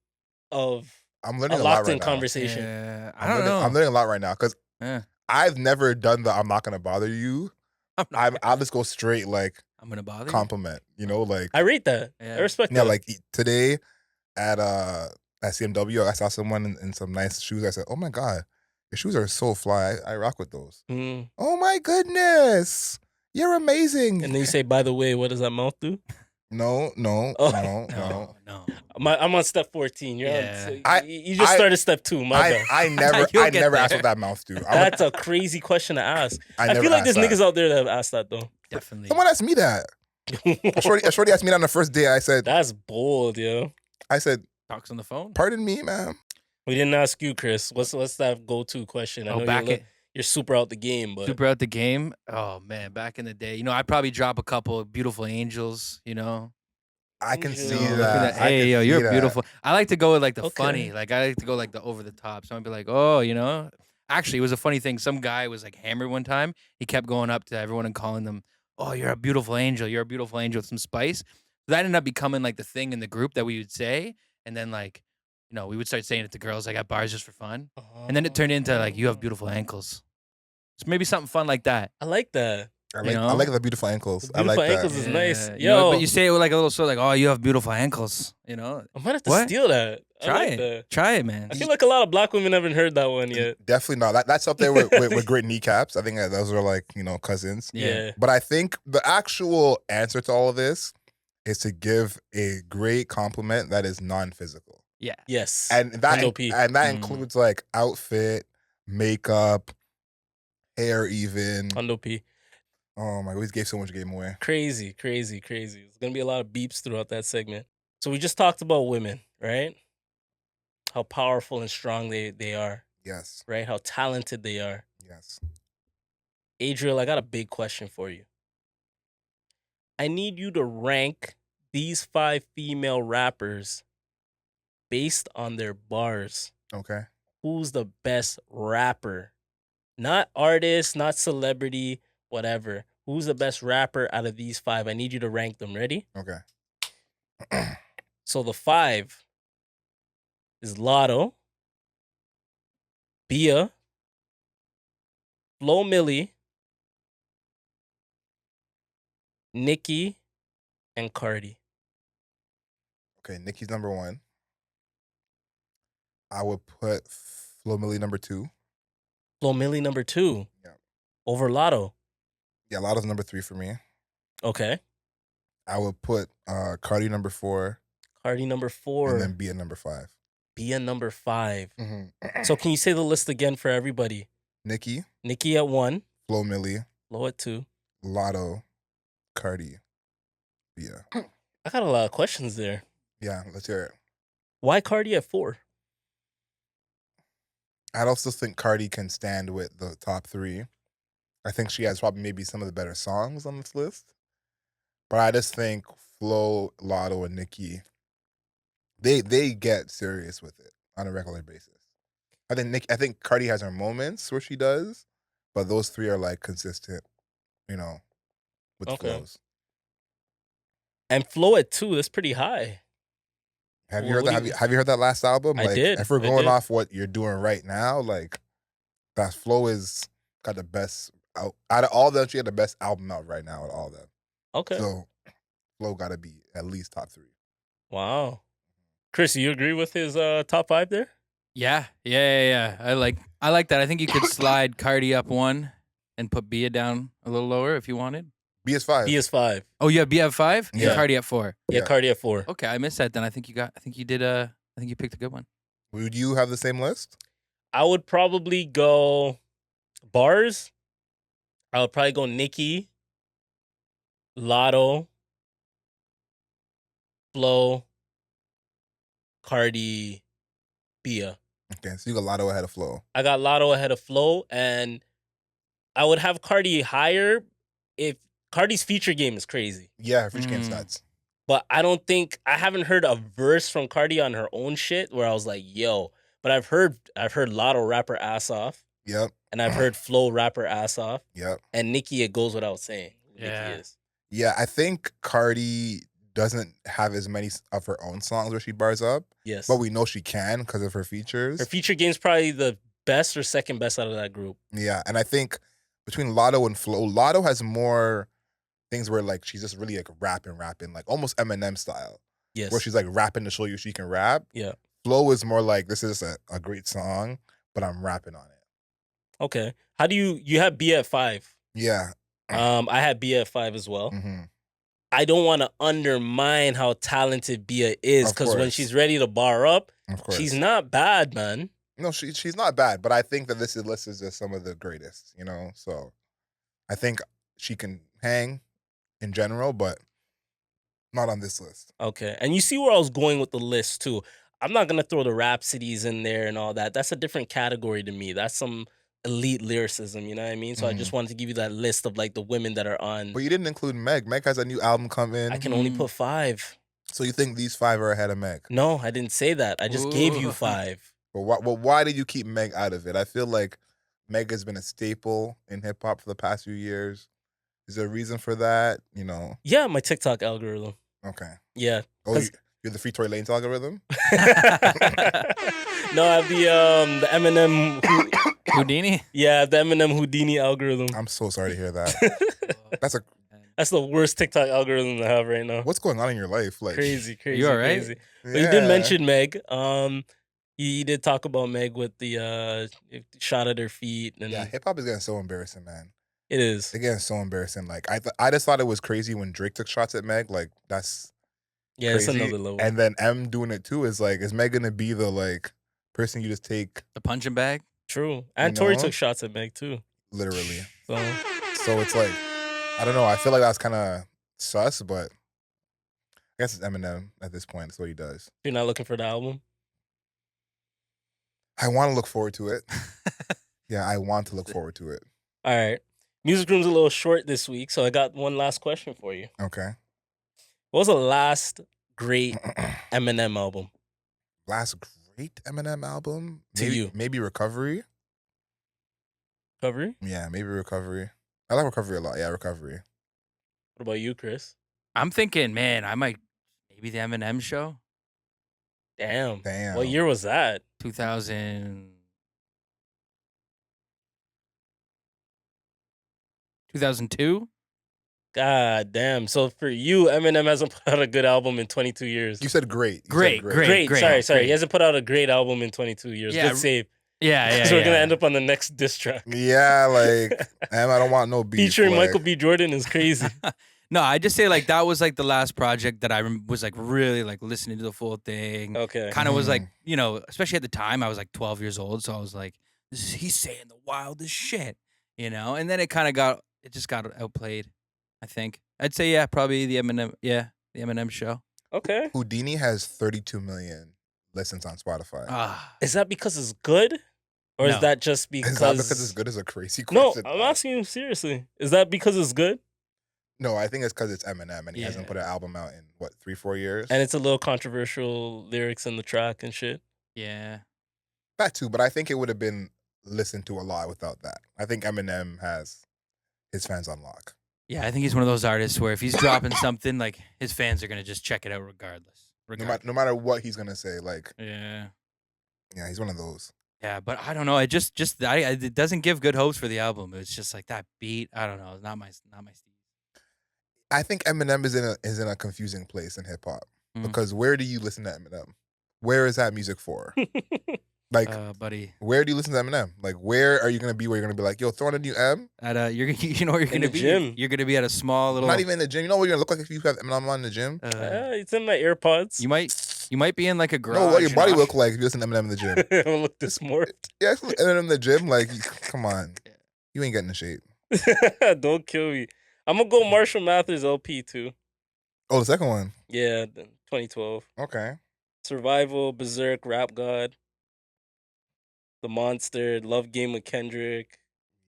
of I'm a learning a lot locked-in right now. conversation. Yeah. I I'm don't learning, know. I'm learning a lot right now because Yeah. I've never done the I'm not going to bother you. I'm I'll just go straight like gonna bother you. compliment, like I rate that. Yeah. I respect yeah, that. like today at CMW, I saw someone in some nice shoes. I said, "Oh my god, your shoes are so fly. I rock with those." Mm. Oh my goodness, you're amazing. And then you say, by the way, what does that mouth do? No. No. I'm on step 14. You're Yeah. on. So you just started step 2. My bad. I never You'll get asked there. what that mouth do. That's a crazy question to ask. I never feel like there's asked that. niggas out there that have asked that though. Definitely. Someone asked me that. A shorty asked me that on the first day. I said, That's bold, yo. Talks on the phone. "Pardon me, ma'am." We didn't ask you, Chris. What's that go-to question? I know you're super out the game, but Super out the game. Oh man, back in the day, I probably drop a couple of beautiful angels. I can Angel. see Looking that. I Hey, can yo, see you're that. beautiful. I like to go with like the Okay. funny. Like I like to go like the over the top. So I'd be like, oh, Actually, it was a funny thing. Some guy was like hammered one time. He kept going up to everyone and calling them, "Oh, you're a beautiful angel. You're a beautiful angel," with some spice. That ended up becoming like the thing in the group that we would say, and then like, we would start saying it to girls like at bars just for fun, and then it turned into like, "You have beautiful ankles." So maybe something fun like that. I like that. I You know? like the beautiful ankles. The I like beautiful that. ankles is nice. You know, Yo, but you say it with like a little sort of like, oh, you have beautiful ankles. You know, I might have to What? steal that. I try like it. that. Try it, man. I feel like a lot of black women haven't heard that one yet. Definitely not. That's up there with great kneecaps. I think that those are like, cousins. Yeah. But I think the actual answer to all of this is to give a great compliment that is non-physical. Yeah. Yes. And that M.O.P. includes like outfit, makeup, hair even. M.O.P. Oh my god, we gave so much game away. Crazy. There's gonna be a lot of beeps throughout that segment. So we just talked about women, right? How powerful and strong they are, Yes. right? How talented they are. Yes. Adriel, I got a big question for you. I need you to rank these 5 female rappers based on their bars. Okay. Who's the best rapper? Not artist, not celebrity, whatever. Who's the best rapper out of these 5? I need you to rank them. Ready? Okay. So the 5 is Lotto, Bia, Flo Milli, Nicki, and Cardi. Okay, Nicki's number 1. I would put Flo Milli number 2. Flo Milli number 2. Yeah. Over Lotto. Yeah, Lotto's number 3 for me. Okay. I would put Cardi number 4. Cardi number 4. And then Bia number 5. Bia number 5. Mm-hmm. So can you say the list again for everybody? Nicki, Nicki at 1. Flo Milli, Flo at 2. Lotto, Cardi, Bia. I got a lot of questions there. Yeah, let's hear it. Why Cardi at 4? I'd also think Cardi can stand with the top 3. I think she has probably maybe some of the better songs on this list. But I just think Flo, Lotto, and Nicki, they get serious with it on a regular basis. I think Cardi has her moments where she does, but those 3 are like consistent, with the Okay. flows. And Flo at 2, that's pretty high. Have you Well, heard what that? do you- Have you heard that last album? I Like, did, if we're I going did. off what you're doing right now, like that Flo is got the best out of all of them. She had the best album out right now. Out of all of them, Okay. so Flo got to be at least top 3. Wow. Chris, you agree with his top 5 there? Yeah. I like that. I think you could slide Cardi up 1 and put Bia down a little lower if you wanted. Bia's 5. He is 5. Oh, you have Bia at 5? Yeah. And Cardi at 4. Yeah, Yeah. Cardi at 4. Okay, I missed that then. I think you picked a good one. Would you have the same list? I would probably go bars. I would probably go Nicki, Lotto, Flo, Cardi, Bia. Okay, so you got Lotto ahead of Flo. I got Lotto ahead of Flo, and I would have Cardi higher if Cardi's feature game is crazy. Yeah, her feature game's Mm. nuts. But I haven't heard a verse from Cardi on her own shit where I was like, yo. But I've heard Lotto rap her ass off, Yep, and I've heard Flo rap her ass off, yep. and Nicki, it goes without saying who Yeah. Nicki is. Yeah, I think Cardi doesn't have as many of her own songs where she bars up, Yes. but we know she can because of her features. Her feature game's probably the best or second best out of that group. Yeah, and I think between Lotto and Flo, Lotto has more things where like she's just really like rapping, like almost Eminem style, Yes. where she's like rapping to show you she can rap. Yeah. Flo is more like this is a great song, but I'm rapping on it. Okay. How do you have Bia at 5? Yeah. I had Bia at 5 as well. Mm-hmm. I don't want to undermine how talented Bia is Of because when course. she's ready to bar up, Of course. she's not bad, man. No, she's not bad, but I think that this list is just some of the greatest, So I think she can hang in general, but not on this list. Okay. And you see where I was going with the list too. I'm not gonna throw the Rhapsodies in there and all that. That's a different category to me. That's some elite lyricism, you know what I mean? So I just wanted to give you that list of like the women that are on. But you didn't include Meg. Meg has a new album coming. I can only put 5. So you think these 5 are ahead of Meg? No, I didn't say that. I just gave you Ooh. 5. But why did you keep Meg out of it? I feel like Meg has been a staple in hip hop for the past few years. Is there a reason for that? Yeah, my TikTok algorithm. Okay. Yeah. Oh, 'Cause- you're the Free Tory Lanez algorithm? No, I have the Eminem Houdini? the Eminem Houdini algorithm. I'm so sorry to hear that. That's a That's the worst TikTok algorithm to have right now. what's going on in your life? Like Crazy, You all right? crazy. But you did mention Meg. You did talk about Meg with the shot at her feet, and Yeah, hip hop is getting so embarrassing, man. it is. It's getting so embarrassing. Like I just thought it was crazy when Drake took shots at Meg. Like that's Yeah, crazy. it's another level. And then M doing it too is like, is Meg gonna be the like person you just take The punching bag. True. And Tori know? took shots at Meg too. literally? So So it's like, I don't know. I feel like that's kind of sus, but I guess it's Eminem at this point. That's what he does. you're not looking for the album? I want to look forward to it. Yeah, I want to look forward to it. All right. Music Room's a little short this week, so I got one last question for you. Okay. What was the last great Eminem album? Last great Eminem album? To Maybe, you. Maybe Recovery? Recovery? Yeah, maybe Recovery. I like Recovery a lot. Yeah, Recovery. What about you, Chris? I'm thinking, man, I might maybe the Eminem show. Damn. Damn. What year was that? 2000. 2002. God damn. So for you, Eminem hasn't put out a good album in 22 years. You said great. You said Great. Sorry. great. He hasn't put out a great album in 22 years. Yeah, Good save. Yeah. So we're going to end up on the next diss track. Yeah, like, I don't want no beef. Featuring like, Michael B. Jordan is crazy. No, I just say like that was like the last project that I was like really like listening to the full thing. Okay. Kind of was like, Mm-hmm. especially at the time I was like 12 years old, so I was like, he's saying the wildest shit, and then it just got outplayed. I think I'd say probably the Eminem show. Okay. Houdini has 32 million listens on Spotify. Is that because it's good? Or is No. that just because... Is that because it's good? Is a crazy No, question. I'm asking you seriously. Is that because it's good? No, I think it's because it's Eminem and he hasn't Yeah. put an album out in what 3-4 years. And it's a little controversial lyrics in the track and shit. Yeah. That too, but I think it would have been listened to a lot without that. I think Eminem has his fans on lock. Yeah, I think he's one of those artists where if he's dropping something, like his fans are gonna just check it out regardless. No matter what he's gonna say, like Yeah. yeah, he's one of those. Yeah, but I don't know. It it doesn't give good hopes for the album. It's just like that beat. I don't know. It's not my style. I think Eminem is in a confusing place in hip hop because where do you listen to Eminem? Where is that music for? Like, buddy, where do you listen to Eminem? Like, where are you gonna be? Where you're gonna be like, yo, throw on a new M? at you know where you're In gonna the be. gym. You're gonna be at a small little. Not even in the gym. You know what you're gonna look like if you have Eminem on in the gym? It's in my AirPods. You might be in like a garage. No, what your body and look like if you listen to Eminem in the gym? I'm gonna look this more. Yeah, Eminem in the gym. Like, come on, you ain't getting in shape. Don't kill me. I'm gonna go Marshall Mathers LP too. Oh, the second one. Yeah, 2012. Okay. Survival, Berserk, Rap God, The Monster, Love Game with Kendrick.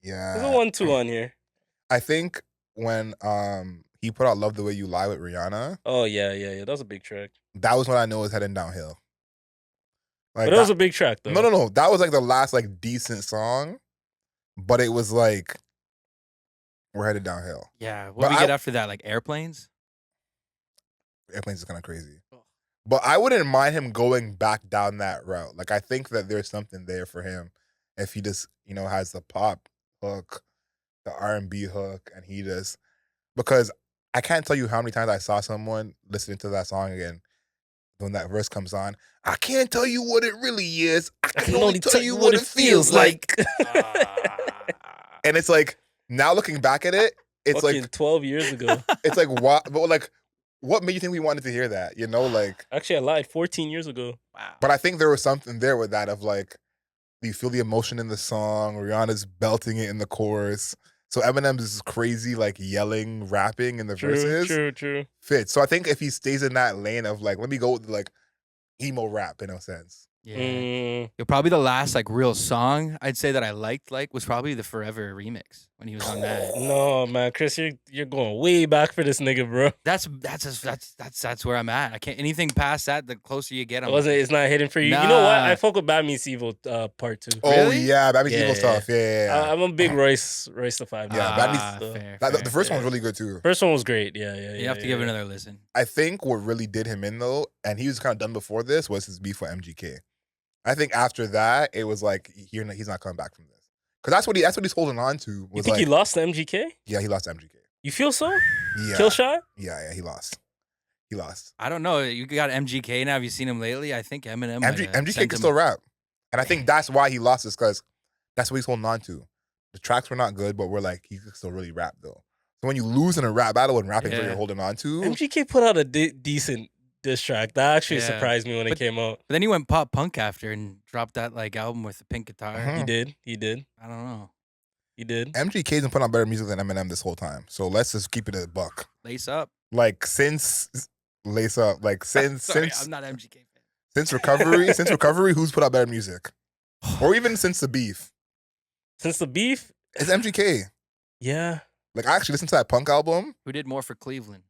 Yeah. There's a 1-2 on here. I think when he put out "Love the Way You Lie" with Rihanna, Oh yeah. That was a big track. that was when I know it was heading downhill. Like But it was a big track though. no. That was like the last like decent song, but it was like we're headed downhill. Yeah. What But do we get after that? Like airplanes. Airplanes is kind of crazy. But I wouldn't mind him going back down that route. Like I think that there's something there for him if he just, has the pop hook, the R&B hook, and he just, because I can't tell you how many times I saw someone listening to that song again when that verse comes on. I can't tell you what it really is. I can only tell you what it feels like. And it's like, now looking back at it, it's Fucking like 12 years ago. it's like what, but like, what made you think we wanted to hear that? Like, Actually, I lied. 14 years ago. Wow. but I think there was something there with that of like, you feel the emotion in the song. Rihanna's belting it in the chorus. So Eminem's is crazy, like yelling, rapping in the verses. True. Fits. So I think if he stays in that lane of like, let me go with like emo rap in a sense. Yeah. Probably the last like real song I'd say that I liked was probably the Forever remix when he was on that. No, man, Chris, you're going way back for this nigga, bro. That's where I'm at. I can't anything past that. The closer you get, It's not hidden for you. Nah. You know what? I fuck with Bad Meets Evil Part 2. Oh Really? yeah, that makes Yeah, evil stuff. Yeah. I'm a big Royce the 5. Yeah, guy. Bad Meets- fair, the first yeah. one's really good too. First one was great. Yeah. You have to give it another listen. I think what really did him in though, and he was kind of done before this, was his beef with MGK. I think after that, it was like he's not coming back from this because that's what he's holding on to. You Was think like, he lost to MGK? Yeah, he lost to MGK. You feel so? Yeah. Kill shot? Yeah, he lost. He lost. I don't know. You got MGK now. Have you seen him lately? I think Eminem. MGK sent can him- still rap. And I think that's why he lost, is because that's what he's holding on to. The tracks were not good, but we're like, he could still really rap, though. So when you lose in a rap battle and rapping is what Yeah. you're holding on to, MGK put out a decent diss track. That actually Yeah. surprised me when it came out. But then he went pop punk after and dropped that like album with the pink guitar. Uh-huh. He did. He did. I don't know. He did. MGK's been putting out better music than Eminem this whole time. So let's just keep it a buck. Lace up. Like since Lace Up, like Sorry, since I'm not an MGK fan. since recovery, who's put out better music? Or even since the beef. Since the beef, It's MGK. yeah. Like I actually listened to that punk album. Who did more for Cleveland?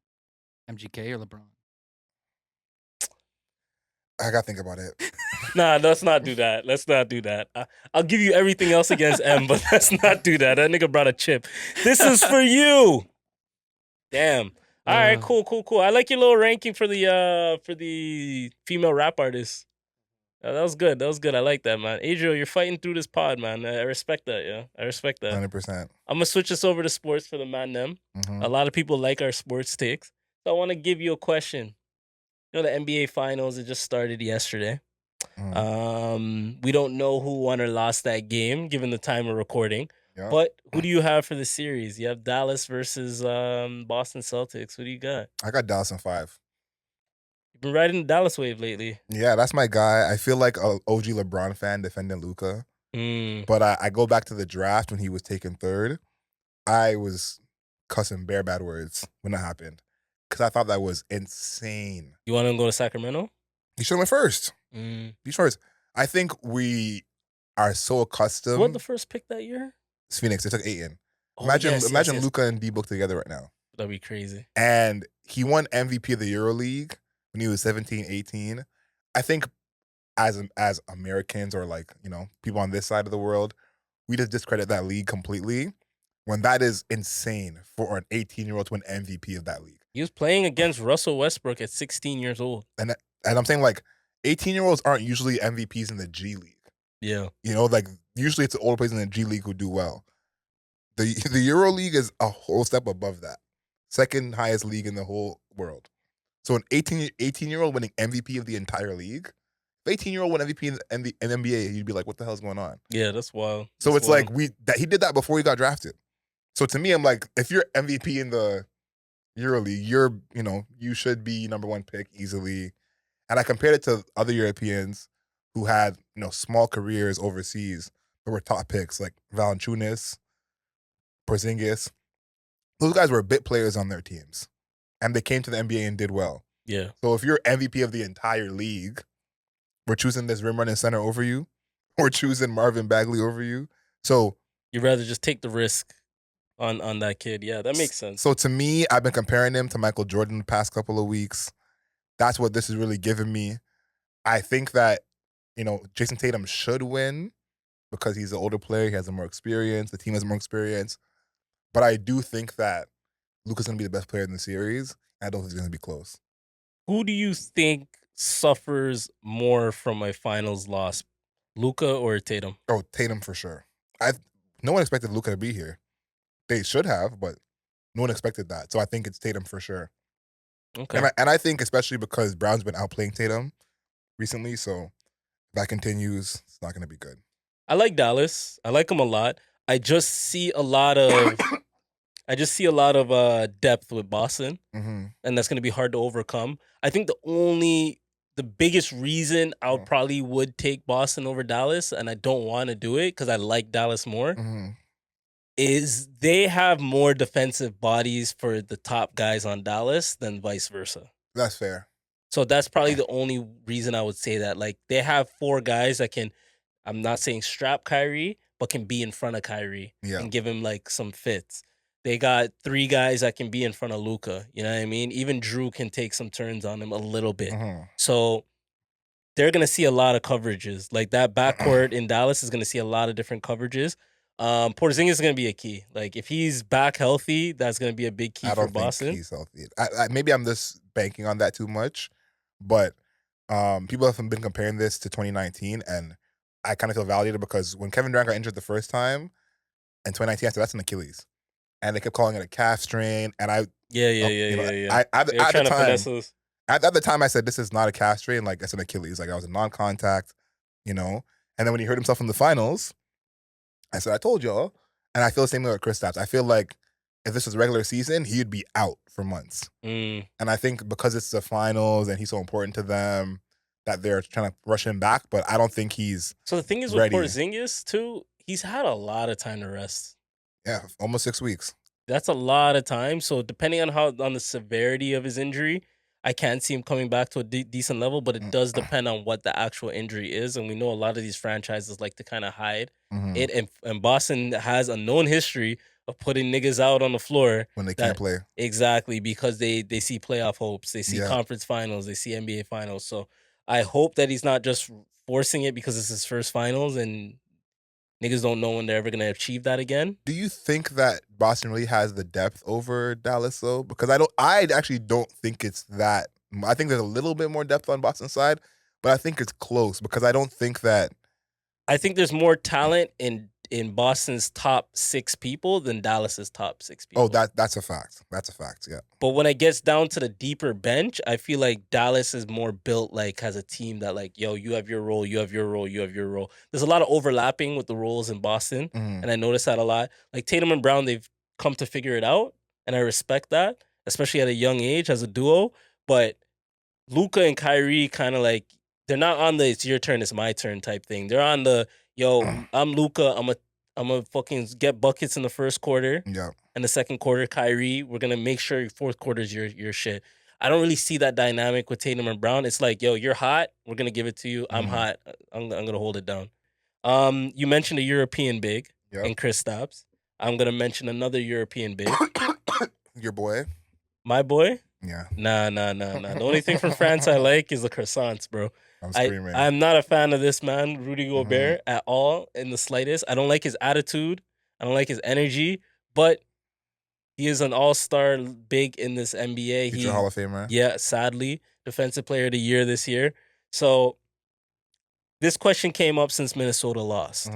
MGK or LeBron? I gotta think about it. Nah, let's not do that. Let's not do that. I'll give you everything else against M, but let's not do that. That nigga brought a chip. This is for you. Damn. All right, cool. I like your little ranking for the female rap artists. That was good. I like that, man. Adriel, you're fighting through this pod, man. I respect that, yeah. I respect that. 100%. I'm gonna switch this over to sports for the man them. Mhm. A lot of people like our sports takes. So I want to give you a question. You know, the NBA finals, it just started yesterday. We don't know who won or lost that game, given the time of recording. Yeah. But who do you have for the series? You have Dallas versus Boston Celtics. Who do you got? I got Dallas in 5. You've been riding the Dallas wave lately. Yeah, that's my guy. I feel like a OG LeBron fan defending Luka. But I go back to the draft when he was taken 3rd. I was cussing bare bad words when that happened because I thought that was insane. You want to go to Sacramento? He should have went first. He's first. I think we are so accustomed. What the first pick that year? It's Phoenix. They took Ayton. Oh, Imagine yes. Luka and D-Book together right now. That'd be crazy. And he won MVP of the EuroLeague when he was 17, 18. I think as Americans or like, you know, people on this side of the world, we just discredit that league completely when that is insane for an 18-year-old to win MVP of that league. He was playing against Russell Westbrook at 16 years old. And I'm saying like 18-year-olds aren't usually MVPs in the G League. Yeah. You know, like usually it's the older players in the G League who do well. The EuroLeague is a whole step above that. Second highest league in the whole world. So an 18-year-old winning MVP of the entire league, if 18-year-old win MVP in the NBA, you'd be like, what the hell's going on? Yeah, that's wild. So That's it's wild. like he did that before he got drafted. So to me, I'm like, if you're MVP in the EuroLeague, you should be number 1 pick easily. And I compared it to other Europeans who had, small careers overseas that were top picks, like Valanciunas, Porzingis. Those guys were bit players on their teams. And they came to the NBA and did well. Yeah. So if you're MVP of the entire league, we're choosing this rim running center over you. We're choosing Marvin Bagley over you. So You'd rather just take the risk on that kid. Yeah, that makes sense. So to me, I've been comparing him to Michael Jordan the past couple of weeks. That's what this is really giving me. I think that, Jason Tatum should win because he's an older player. He has more experience. The team has more experience. But I do think that Luka's going to be the best player in the series. I don't think it's going to be close. Who do you think suffers more from a finals loss, Luka or Tatum? Oh, Tatum for sure. No one expected Luka to be here. They should have, but no one expected that. So I think it's Tatum for sure. Okay. And I think especially because Brown's been outplaying Tatum recently, so if that continues, it's not going to be good. I like Dallas. I like him a lot. I just see a lot of depth with Boston, and that's going to be hard to overcome. I think the biggest reason I would take Boston over Dallas, and I don't want to do it because I like Dallas more, is they have more defensive bodies for the top guys on Dallas than vice versa. That's fair. So that's probably the only reason I would say that. Like, they have 4 guys that can, I'm not saying strap Kyrie, but can be in front of Kyrie and give him like some fits. They got 3 guys that can be in front of Luka. You know what I mean? Even Drew can take some turns on him a little bit. So they're going to see a lot of coverages. Like, that backcourt in Dallas is going to see a lot of different coverages. Porzingis is going to be a key. Like, if he's back healthy, that's going to be a big key for Boston. Think he's healthy. Maybe I'm just banking on that too much, but people have been comparing this to 2019, and I kind of feel validated because when Kevin Durant got injured the first time in 2019, I said, that's an Achilles. and they kept calling it a calf strain. And Yeah. at They're the trying to finesse time, us. at the time, I said this is not a calf strain. Like it's an Achilles. Like I was a non-contact, And then when he hurt himself in the finals, I said I told y'all. And I feel the same way with Kristaps. I feel like if this was regular season, he'd be out for months. Mm. And I think because it's the finals and he's so important to them that they're trying to rush him back. But I don't think he's So the thing is ready. with Porzingis too, he's had a lot of time to rest. Yeah, almost 6 weeks. That's a lot of time. So depending on the severity of his injury, I can't see him coming back to a decent level. But it does depend on what the actual injury is, and we know a lot of these franchises like to kind of hide it. And Boston has a known history of putting niggas out on the floor When they can't play. Exactly, because they see playoff hopes, they see conference finals, they see NBA finals. So I hope that he's not just forcing it because it's his first finals and niggas don't know when they're ever gonna achieve that again. Do you think that Boston really has the depth over Dallas though? Because I actually don't think it's that. I think there's a little bit more depth on Boston's side, but I think it's close because I don't think that. I think there's more talent in Boston's top 6 people than Dallas's top 6 people. Oh, that's a fact. That's a fact. Yeah. But when it gets down to the deeper bench, I feel like Dallas is more built like as a team that like, yo, you have your role, you have your role, you have your role. There's a lot of overlapping with the roles in Boston, and I noticed that a lot. Like Tatum and Brown, they've come to figure it out, and I respect that, especially at a young age as a duo. But Luka and Kyrie kind of like, they're not on the it's your turn, it's my turn type thing. They're on the, yo, I'm Luka, I'm a fucking get buckets in the first quarter. Yeah. And the second quarter, Kyrie, we're gonna make sure fourth quarter is your shit. I don't really see that dynamic with Tatum and Brown. It's like, yo, you're hot, we're gonna give it to you. I'm hot, I'm gonna hold it down. You mentioned a European big in Kristaps. I'm gonna mention another European big. Your boy. My boy? Yeah. Nah. The only thing from France I like is the croissants, bro. I'm screaming. I'm not a fan of this man, Rudy Gobert, at all, in the slightest. I don't like his attitude. I don't like his energy, but he is an all-star big in this NBA. He's a Hall of Famer. Yeah, sadly, Defensive Player of the Year this year. So this question came up since Minnesota lost.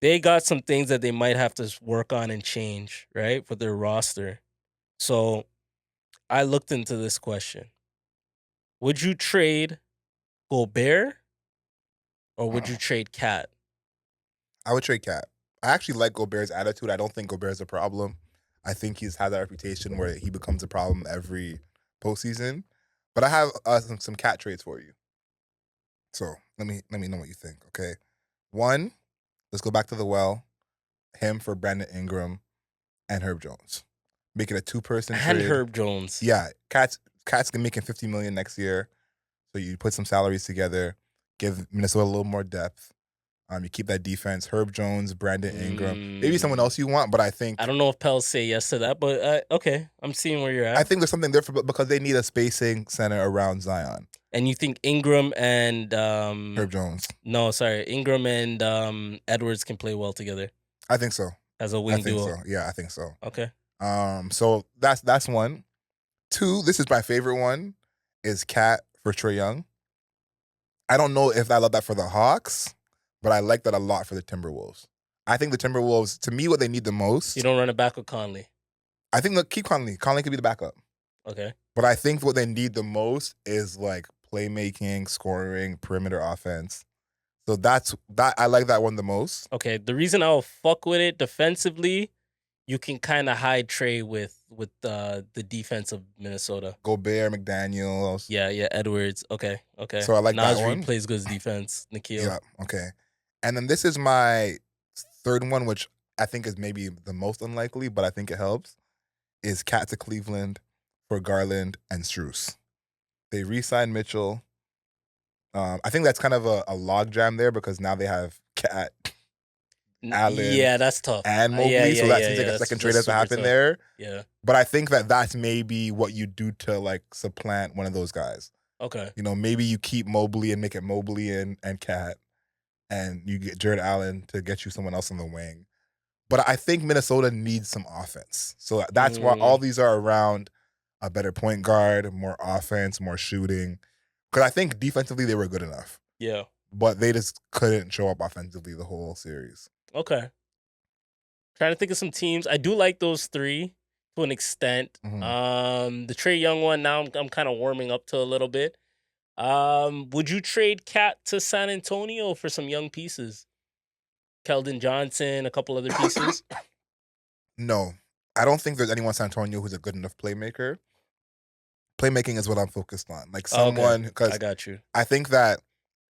They got some things that they might have to work on and change, right, for their roster. So I looked into this question. Would you trade Gobert or would you trade Cat? I would trade Cat. I actually like Gobert's attitude. I don't think Gobert's a problem. I think he's had that reputation where he becomes a problem every postseason. But I have some Cat trades for you. So let me know what you think. Okay, 1, let's go back to the well. Him for Brandon Ingram and Herb Jones. Make it a 2-person trade. And Herb Jones. Yeah, Cat's making $50 million next year. So you put some salaries together, give Minnesota a little more depth. You keep that defense. Herb Jones, Brandon Ingram, maybe someone else you want, but I think I don't know if Pels say yes to that, but okay, I'm seeing where you're at. I think there's something there because they need a spacing center around Zion. And you think Ingram and Herb Jones? No, sorry, Ingram and Edwards can play well together. I think so. As a wing duo. So. Yeah, I think so. Okay. So that's 1. 2, this is my favorite one, is Cat for Trae Young. I don't know if I love that for the Hawks, but I like that a lot for the Timberwolves. I think the Timberwolves, to me, what they need the most. You don't run it back with Conley. I think they'll keep Conley. Conley could be the backup. Okay. But I think what they need the most is like playmaking, scoring, perimeter offense. So that I like that one the most. Okay. The reason I'll fuck with it defensively, you can kind of hide Trae with the defense of Minnesota. Gobert, McDaniels. Yeah, Edwards. Okay. So I like that Nasri one. plays good defense. Nikhil. Yeah, okay. And then this is my third one, which I think is maybe the most unlikely, but I think it helps, is Cat to Cleveland for Garland and Strus. They re-signed Mitchell. I think that's kind of a logjam there because now they have Cat, Allen, yeah, that's tough. and Mobley, so that seems like a second trade has to happen tough. there. Yeah. But I think that's maybe what you do to like supplant one of those guys. Okay. Maybe you keep Mobley and make it Mobley and Cat, and you get Jared Allen to get you someone else on the wing. But I think Minnesota needs some offense. So that's why all these are around a better point guard, more offense, more shooting. Because I think defensively they were good enough. Yeah. But they just couldn't show up offensively the whole series. Okay. Trying to think of some teams. I do like those three to an extent. The Trae Young one now I'm kind of warming up to a little bit. Would you trade Cat to San Antonio for some young pieces? Keldon Johnson, a couple other pieces. No, I don't think there's anyone in San Antonio who's a good enough playmaker. Playmaking is what I'm focused on. Like someone, because I got you. I think that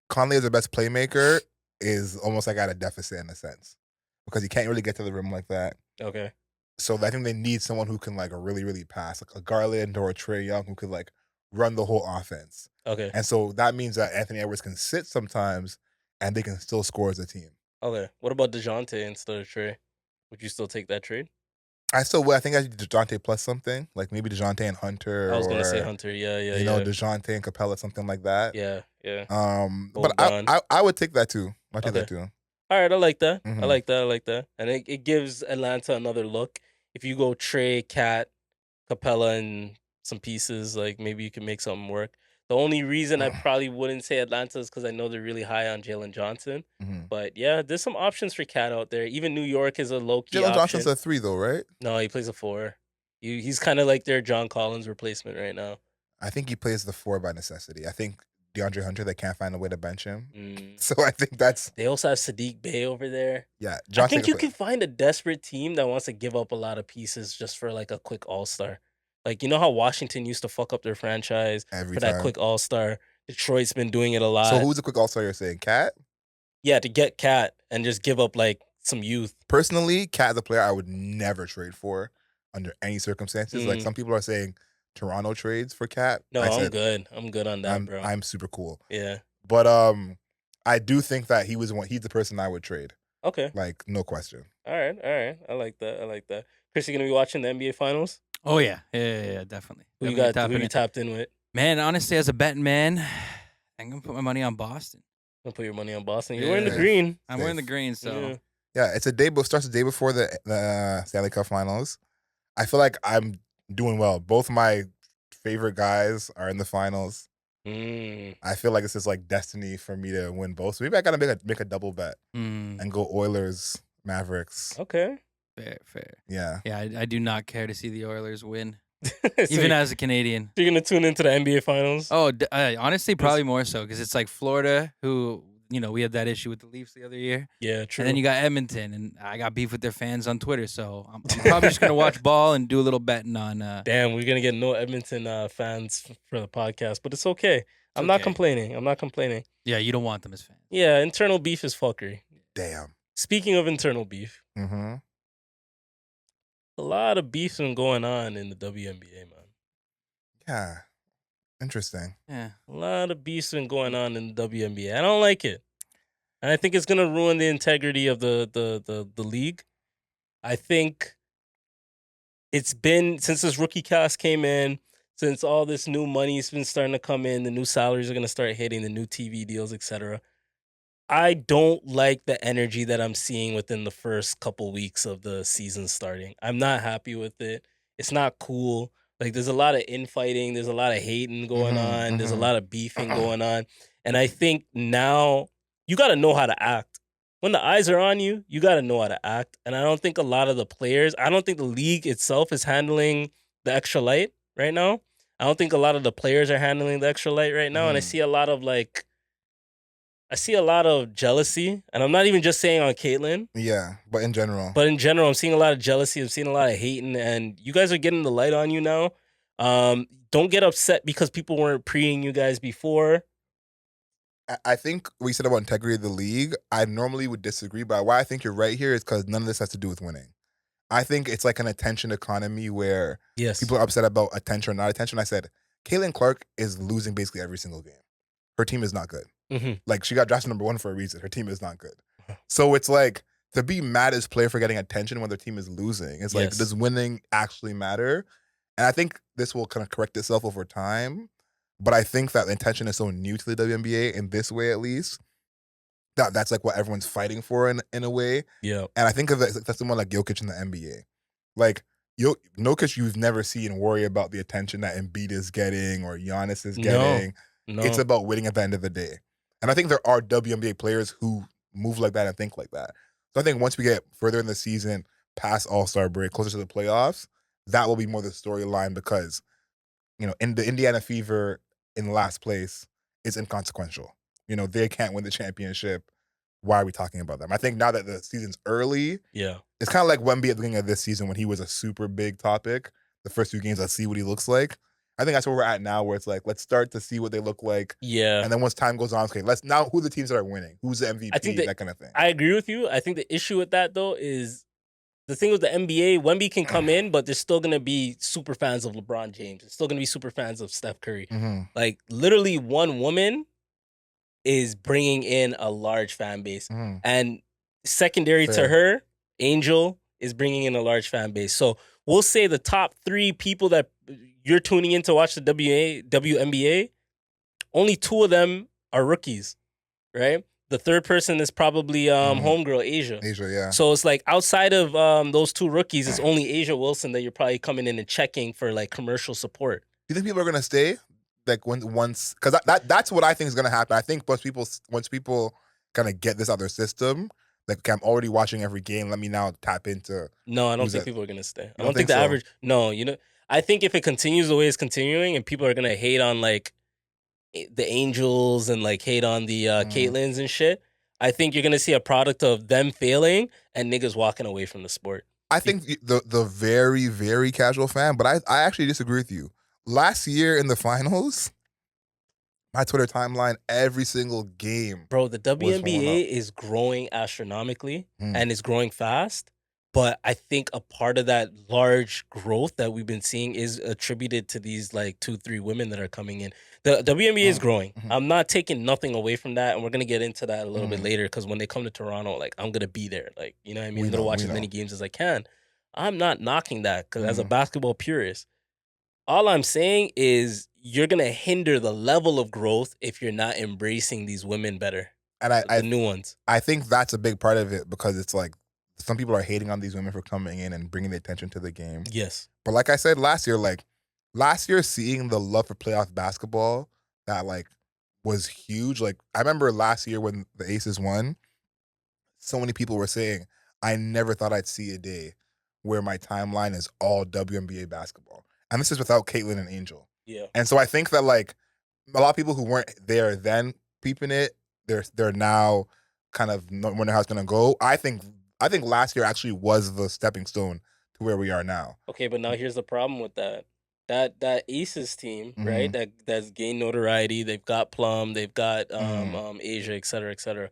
Conley as the best playmaker is almost like at a deficit in a sense because he can't really get to the rim like that. Okay. So I think they need someone who can like really, really pass, like a Garland or a Trae Young who could like run the whole offense. Okay. And so that means that Anthony Edwards can sit sometimes and they can still score as a team. Okay. What about DeJounte instead of Trae? Would you still take that trade? I still would. I think I did DeJounte plus something, like maybe DeJounte and Hunter. I was gonna say Hunter. Yeah. You know, DeJounte and Capella, something like that. Yeah. But I would take that too. I'd take that too. All right, I like that. Mhm. I like that. And it gives Atlanta another look. If you go Trae, Cat, Capella, and some pieces, like maybe you can make something work. The only reason I probably wouldn't say Atlanta is because I know they're really high on Jalen Johnson. Mhm. But yeah, there's some options for Cat out there. Even New York is a low-key Jalen option. Johnson's a 3 though, right? No, he plays a 4. He's kind of like their John Collins replacement right now. I think he plays the 4 by necessity. I think DeAndre Hunter, they can't find a way to bench him. Mm. So I think that's They also have Sadiq Bey over there. yeah. I think you can find a desperate team that wants to give up a lot of pieces just for like a quick all-star. Like, you know how Washington used to fuck up their franchise every for time. that quick all-star? Detroit's been doing it a lot. So who's a quick all-star you're saying? Cat? Yeah, to get Cat and just give up like some youth. Personally, Cat is a player I would never trade for under any circumstances. Like some people are saying Toronto trades for Cat. No, I'm good. I'm good on that, bro. I'm super cool. Yeah. But I do think that he's the person I would trade. Okay. Like, no question. All right. I like that. Chris, you gonna be watching the NBA Finals? Oh yeah, definitely. Who you tapped in with? Man, honestly, as a betting man, I'm gonna put my money on Boston. Gonna put your money on Boston. You're wearing the green. I'm wearing the green, so yeah, it's starts the day before the Stanley Cup Finals. I feel like I'm doing well. Both my favorite guys are in the finals. I feel like this is like destiny for me to win both. So maybe I gotta make a double bet and go Oilers, Mavericks. Okay. Fair. Yeah. Yeah, I do not care to see the Oilers win, So even as a Canadian. you're gonna tune into the NBA Finals? Oh, honestly, probably more so because it's like Florida, who we had that issue with the Leafs the other year. Yeah, true. And then you got Edmonton, and I got beef with their fans on Twitter. So I'm probably just gonna watch ball and do a little betting on. Damn, we're gonna get no Edmonton fans for the podcast, but it's okay. I'm not complaining. Yeah, you don't want them as fans. Yeah, internal beef is fuckery. Damn. Speaking of internal beef, a lot of beef's been going on in the WNBA, man. Yeah. Interesting. Yeah. A lot of beef's been going on in the WNBA. I don't like it. And I think it's gonna ruin the integrity of the league. I think it's been since this rookie cast came in, since all this new money's been starting to come in, the new salaries are gonna start hitting, the new TV deals, etc. I don't like the energy that I'm seeing within the first couple weeks of the season starting. I'm not happy with it. It's not cool. Like, there's a lot of infighting. There's a lot of hating going on. There's a lot of beefing going on. And I think now you got to know how to act. When the eyes are on you, you got to know how to act. And I don't think a lot of the players, I don't think the league itself is handling the extra light right now. I don't think a lot of the players are handling the extra light right now. And I see a lot of jealousy, and I'm not even just saying on Caitlyn. Yeah, but in general. I'm seeing a lot of jealousy. I'm seeing a lot of hating, and you guys are getting the light on you now. Don't get upset because people weren't preing you guys before. I think what you said about integrity of the league, I normally would disagree, but why I think you're right here is because none of this has to do with winning. I think it's like an attention economy where people are upset about attention or not attention. I said, Caitlin Clark is losing basically every single game. Her team is not good. Like, she got drafted number 1 for a reason. Her team is not good. So it's like, to be mad as a player for getting attention when their team is losing, it's like, does winning actually matter? And I think this will kind of correct itself over time. But I think that the intention is so new to the WNBA, in this way at least, that's like what everyone's fighting for in a way. Yeah. And I think of that's someone like Jokic in the NBA. Like, Jokic, you've never seen worry about the attention that Embiid is getting or Giannis is getting. No. It's about winning at the end of the day. And I think there are WNBA players who move like that and think like that. So I think once we get further in the season, past All-Star break, closer to the playoffs, that will be more the storyline because, in the Indiana Fever in last place is inconsequential. They can't win the championship. Why are we talking about them? I think now that the season's early, Yeah. it's kind of like Wemby at the beginning of this season when he was a super big topic. The first few games, let's see what he looks like. I think that's where we're at now, where it's like, let's start to see what they look like. Yeah. And then once time goes on, okay, let's now who are the teams that are winning? Who's the MVP? I think that kind of thing. I agree with you. I think the issue with that, though, is the thing with the NBA, Wemby can come in, but there's still going to be super fans of LeBron James. There's still going to be super fans of Steph Curry. Mm-hmm. Like, literally one woman is bringing in a large fan base. Mm-hmm. And secondary Fair. to her, Angel is bringing in a large fan base. So we'll say the top 3 people that you're tuning in to watch the WNBA, only 2 of them are rookies, right? The third person is probably homegirl, Asia. Asia, yeah. So it's like outside of those 2 rookies, it's only Asia Wilson that you're probably coming in and checking for like commercial support. Do you think people are gonna stay? Like once, because that's what I think is gonna happen. I think once people kind of get this out of their system, like, okay, I'm already watching every game. Let me now tap into. No, I don't Who's think that? people are gonna stay. I don't don't think think the so? average. No, I think if it continues the way it's continuing, and people are gonna hate on like the Angels and like hate on the Caitlins and shit, I think you're gonna see a product of them failing and niggas walking away from the sport. I think the very, very casual fan, but I actually disagree with you. Last year in the finals, my Twitter timeline, every single game. Bro, the filling WNBA up. is growing astronomically Mm. and is growing fast. But I think a part of that large growth that we've been seeing is attributed to these like 2-3 women that are coming in. The WNBA is growing. Mhm. I'm not taking nothing away from that, and we're gonna get into that a little bit later because when they come to Toronto, like I'm gonna be there. Like, you know what I mean? We I'm gonna know, watch we as many know. games as I can. I'm not knocking that because as a Mhm. basketball purist, all I'm saying is you're gonna hinder the level of growth if you're not embracing these women better. And The new ones. I think that's a big part of it because it's like some people are hating on these women for coming in and bringing the attention to the game. Yes. But like I said last year, seeing the love for playoff basketball that like was huge. Like I remember last year when the Aces won, so many people were saying, I never thought I'd see a day where my timeline is all WNBA basketball. And this is without Caitlin and Angel. Yeah. And so I think that like a lot of people who weren't there then peeping it, they're now kind of wondering how it's gonna go. I think last year actually was the stepping stone to where we are now. Okay, but now here's the problem with that. That Aces team, right? Mhm. That's gained notoriety. They've got Plum, they've got Mhm. Asia, et cetera, et cetera.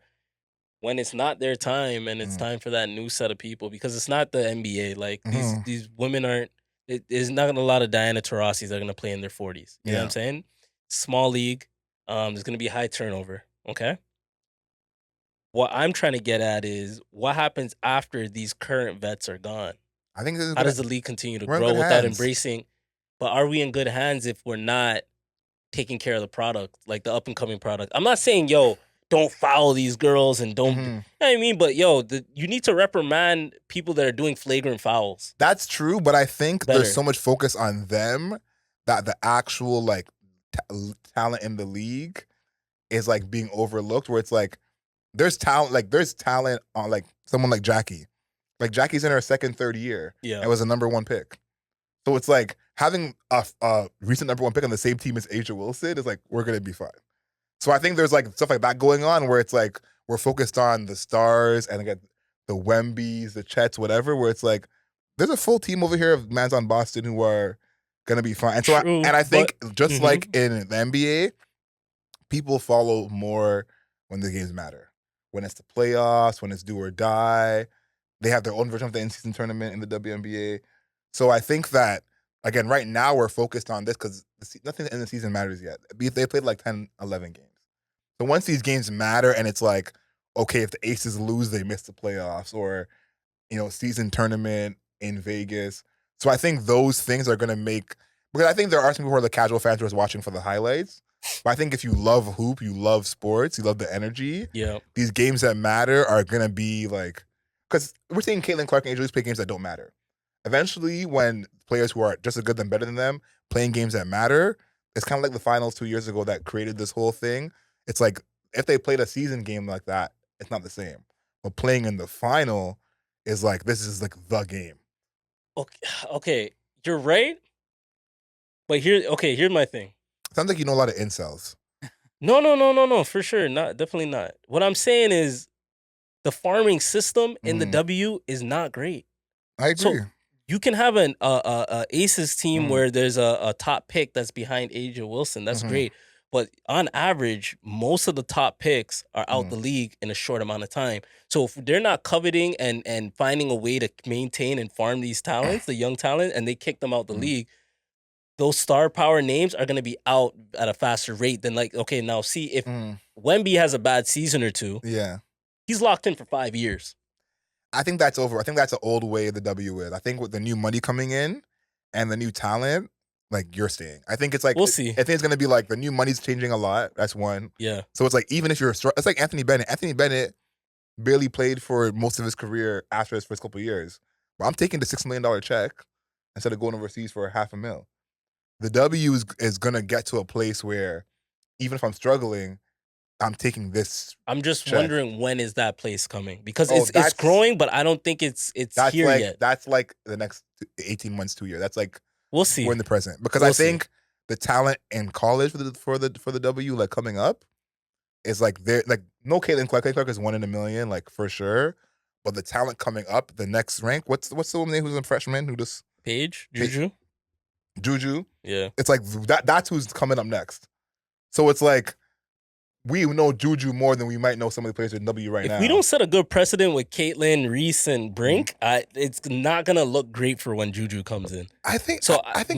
When it's not their time and it's time for that new set of people, because it's not the NBA. Like Mhm. these women aren't. There's not a lot of Diana Taurasi's that are gonna play in their 40s. You know what I'm Yeah. saying? Small league. There's gonna be high turnover. Okay. What I'm trying to get at is what happens after these current vets are gone. I think this is How does the league continue to we're in grow good without hands. embracing? But are we in good hands if we're not taking care of the product, like the up and coming product? I'm not saying, yo, don't foul these girls and don't, you know Mhm. what I mean? But yo, you need to reprimand people that are doing flagrant fouls. That's true, but I think Better. there's so much focus on them that the actual like talent in the league is like being overlooked. Where it's like there's talent on like someone like Jackie. Like Jackie's in her second, third year. Yeah. And was a number 1 pick. So it's like having a recent number 1 pick on the same team as Asia Wilson is like we're gonna be fine. So I think there's like stuff like that going on where it's like we're focused on the stars and again the Wembys, the Chets, whatever. Where it's like there's a full team over here of Mans on Boston who are gonna be fine. And so True, I think but- just like in the NBA, people follow more when the games matter. When it's the playoffs, when it's do or die. They have their own version of the in-season tournament in the WNBA. So I think that, again, right now we're focused on this because nothing in the season matters yet. They played like 10, 11 games. So once these games matter and it's like, okay, if the Aces lose, they miss the playoffs or, season tournament in Vegas. So I think those things are going to make, because I think there are some people who are the casual fans who are watching for the highlights. But I think if you love hoop, you love sports, you love the energy, Yeah. these games that matter are going to be like, because we're seeing Caitlin Clark and Angel Reese play games that don't matter. Eventually, when players who are just as good than better than them playing games that matter, it's kind of like the finals 2 years ago that created this whole thing. It's like if they played a season game like that, it's not the same. But playing in the final is like this is like the game. Okay, you're right. But here's my thing. Sounds like you know a lot of incels. No, for sure. Definitely not. What I'm saying is the farming system in the W is not great. I agree. So you can have an Aces team where there's a top pick that's behind Asia Wilson. That's great. But on average, most of the top picks are out the league in a short amount of time. So if they're not coveting and finding a way to maintain and farm these talents, the young talent, and they kick them out the league, those star power names are going to be out at a faster rate than like, okay, now see if Wemby has a bad season or two, he's locked in for 5 years. I think that's over. I think that's an old way the W is. I think with the new money coming in and the new talent, like you're staying. I think it's like, we'll see. I think it's going to be like the new money's changing a lot. That's one. Yeah. So it's like, even if you're, it's like Anthony Bennett. Anthony Bennett barely played for most of his career after his first couple of years. But I'm taking the $6 million check instead of going overseas for $500,000. The W is going to get to a place where even if I'm struggling, I'm taking this. I'm just check. wondering when is that place coming? Because it's growing, but I don't think it's here like, yet. That's like the next 18 months, 2 years. That's like we'll see. We're in the present. Because I think the talent in college for the W like coming up is like they're like no Caitlin Clark. Caitlin Clark is 1 in a million, like for sure. But the talent coming up, the next rank, what's the woman name who's a freshman who just Juju? Yeah. It's like that's who's coming up next. So it's like we know Juju more than we might know some of the players in W right now. If we don't set a good precedent with Caitlin, Reese, and Brink, it's not gonna look great for when Juju comes in. I think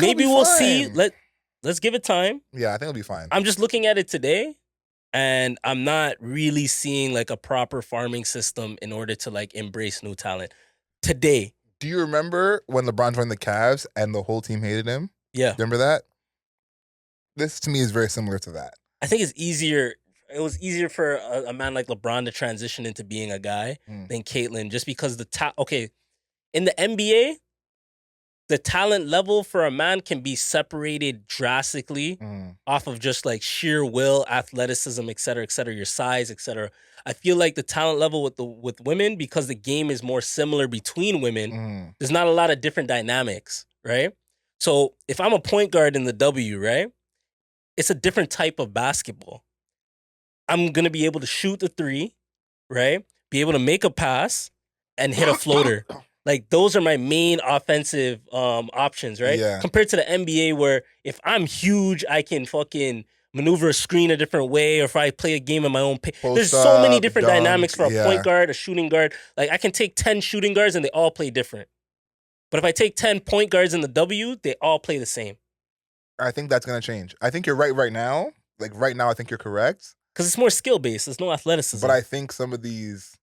maybe we'll see. Let's give it time. Yeah, I think it'll be fine. I'm just looking at it today, and I'm not really seeing like a proper farming system in order to like embrace new talent today. Do you remember when LeBron joined the Cavs and the whole team hated him? Yeah. Remember that? This to me is very similar to that. I think it's easier. It was easier for a man like LeBron to transition into being a guy than Caitlin, just because in the NBA, the talent level for a man can be separated drastically off of just like sheer will, athleticism, et cetera, your size, et cetera. I feel like the talent level with women, because the game is more similar between women, there's not a lot of different dynamics, right? So if I'm a point guard in the W, right, it's a different type of basketball. I'm going to be able to shoot the three, right, be able to make a pass and hit a floater. Like, those are my main offensive options, right? Yeah. Compared to the NBA, where if I'm huge, I can fucking maneuver a screen a different way, or if I play a game in my own pace. There's so many different dynamics for a point guard, a shooting guard. Like, I can take 10 shooting guards and they all play different. But if I take 10 point guards in the W, they all play the same. I think that's going to change. I think you're right now. Like, right now, I think you're correct. Because it's more skill-based. There's no athleticism. But I think some of these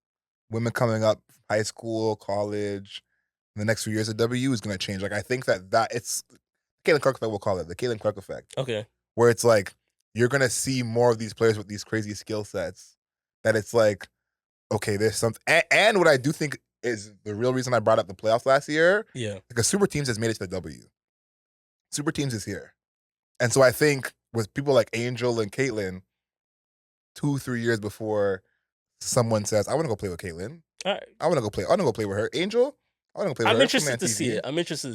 women coming up, high school, college, in the next few years of W is going to change. Like, I think that it's Caitlin Clark effect, we'll call it. The Caitlin Clark effect. Okay. Where it's like, you're going to see more of these players with these crazy skill sets. That it's like, okay, there's something. And what I do think is the real reason I brought up the playoffs last year. Yeah. Because Super Teams has made it to the W. Super Teams is here. And so I think with people like Angel and Caitlin, 2-3 years before someone says, I want to go play with Caitlin. All right. I want to go play with her. Angel, I want to go play with her. I'm interested to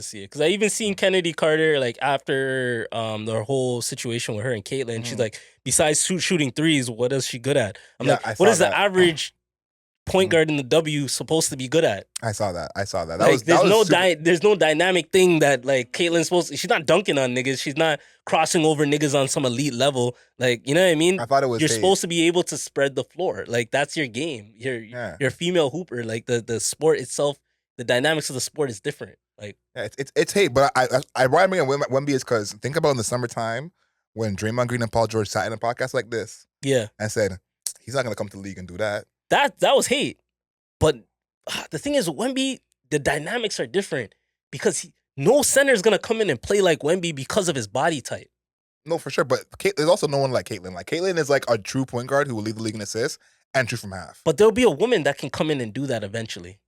see it. Because I even seen Kennedy Carter, like, after the whole situation with her and Caitlin, she's like, besides shooting threes, what is she good at? I'm like, what is the average point guard in the W supposed to be good at? I saw that. Like, there's no dynamic thing that, like, Caitlin's supposed to. She's not dunking on niggas. She's not crossing over niggas on some elite level. Like, you know what I mean? I thought it was You're supposed to be able to spread the floor. Like, that's your game. You're a female hooper. Like, the sport itself, the dynamics of the sport is different. Like, yeah, it's hate. But I why I bring up Wemby is because think about in the summertime when Draymond Green and Paul George sat in a podcast like this. Yeah. And said, he's not gonna come to the league and do that. That was hate. But the thing is, Wemby, the dynamics are different because no center is going to come in and play like Wemby because of his body type. No, for sure. But there's also no one like Caitlin. Like, Caitlin is like a true point guard who will lead the league in assists and shoot from half. But there'll be a woman that can come in and do that eventually.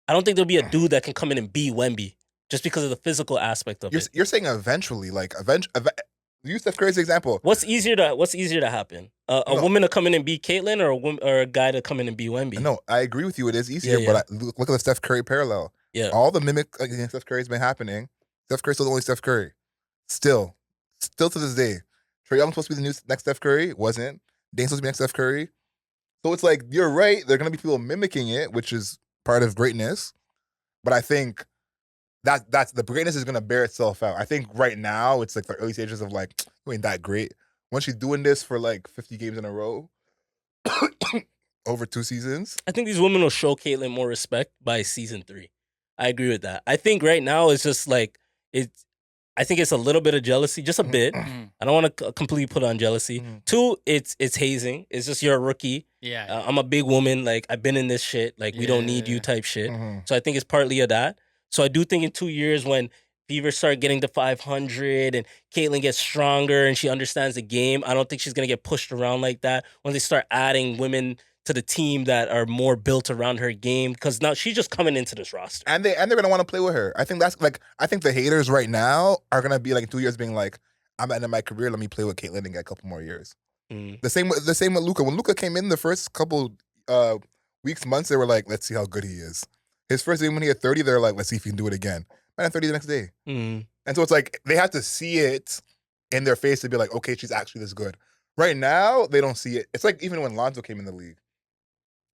I don't think there'll be a dude that can come in and be Wemby just because of the physical aspect of it. You're saying eventually, like, Use Steph Curry's example. What's easier to happen? A No. woman to come in and be Caitlyn, or a guy to come in and be Wemby? No, I agree with you. It is easier, Yeah, but look at the Steph Curry parallel. Yeah. All the mimic against Steph Curry has been happening. Steph Curry's still the only Steph Curry. Still to this day. Trae Young's supposed to be the next Steph Curry. Wasn't. Dane's supposed to be next Steph Curry. So it's like, you're right. There are going to be people mimicking it, which is part of greatness. But I think that's the greatness is going to bear itself out. I think right now it's like the early stages of like, you ain't that great. Once she's doing this for like 50 games in a row, over 2 seasons. I think these women will show Caitlyn more respect by season 3. I agree with that. I think right now it's just like I think it's a little bit of jealousy, just a bit. I don't want to completely put on jealousy. 2, it's hazing. It's just you're a rookie. Yeah. I'm a big woman. Like, I've been in this shit. Like, we don't need you type shit. So I think it's partly of that. So I do think in 2 years when Fever start getting to 500 and Caitlyn gets stronger and she understands the game, I don't think she's going to get pushed around like that when they start adding women to the team that are more built around her game, because now she's just coming into this roster. And they're gonna want to play with her. I think that's like, I think the haters right now are gonna be like in 2 years being like, I'm at the end of my career, let me play with Caitlyn and get a couple more years. The same with Luka. When Luka came in the first couple weeks, months, they were like, let's see how good he is. His first game when he had 30, they're like, let's see if he can do it again. Man, 30 the next day. And so it's like they have to see it in their face to be like, okay, she's actually this good. Right now, they don't see it. It's like even when Lonzo came in the league.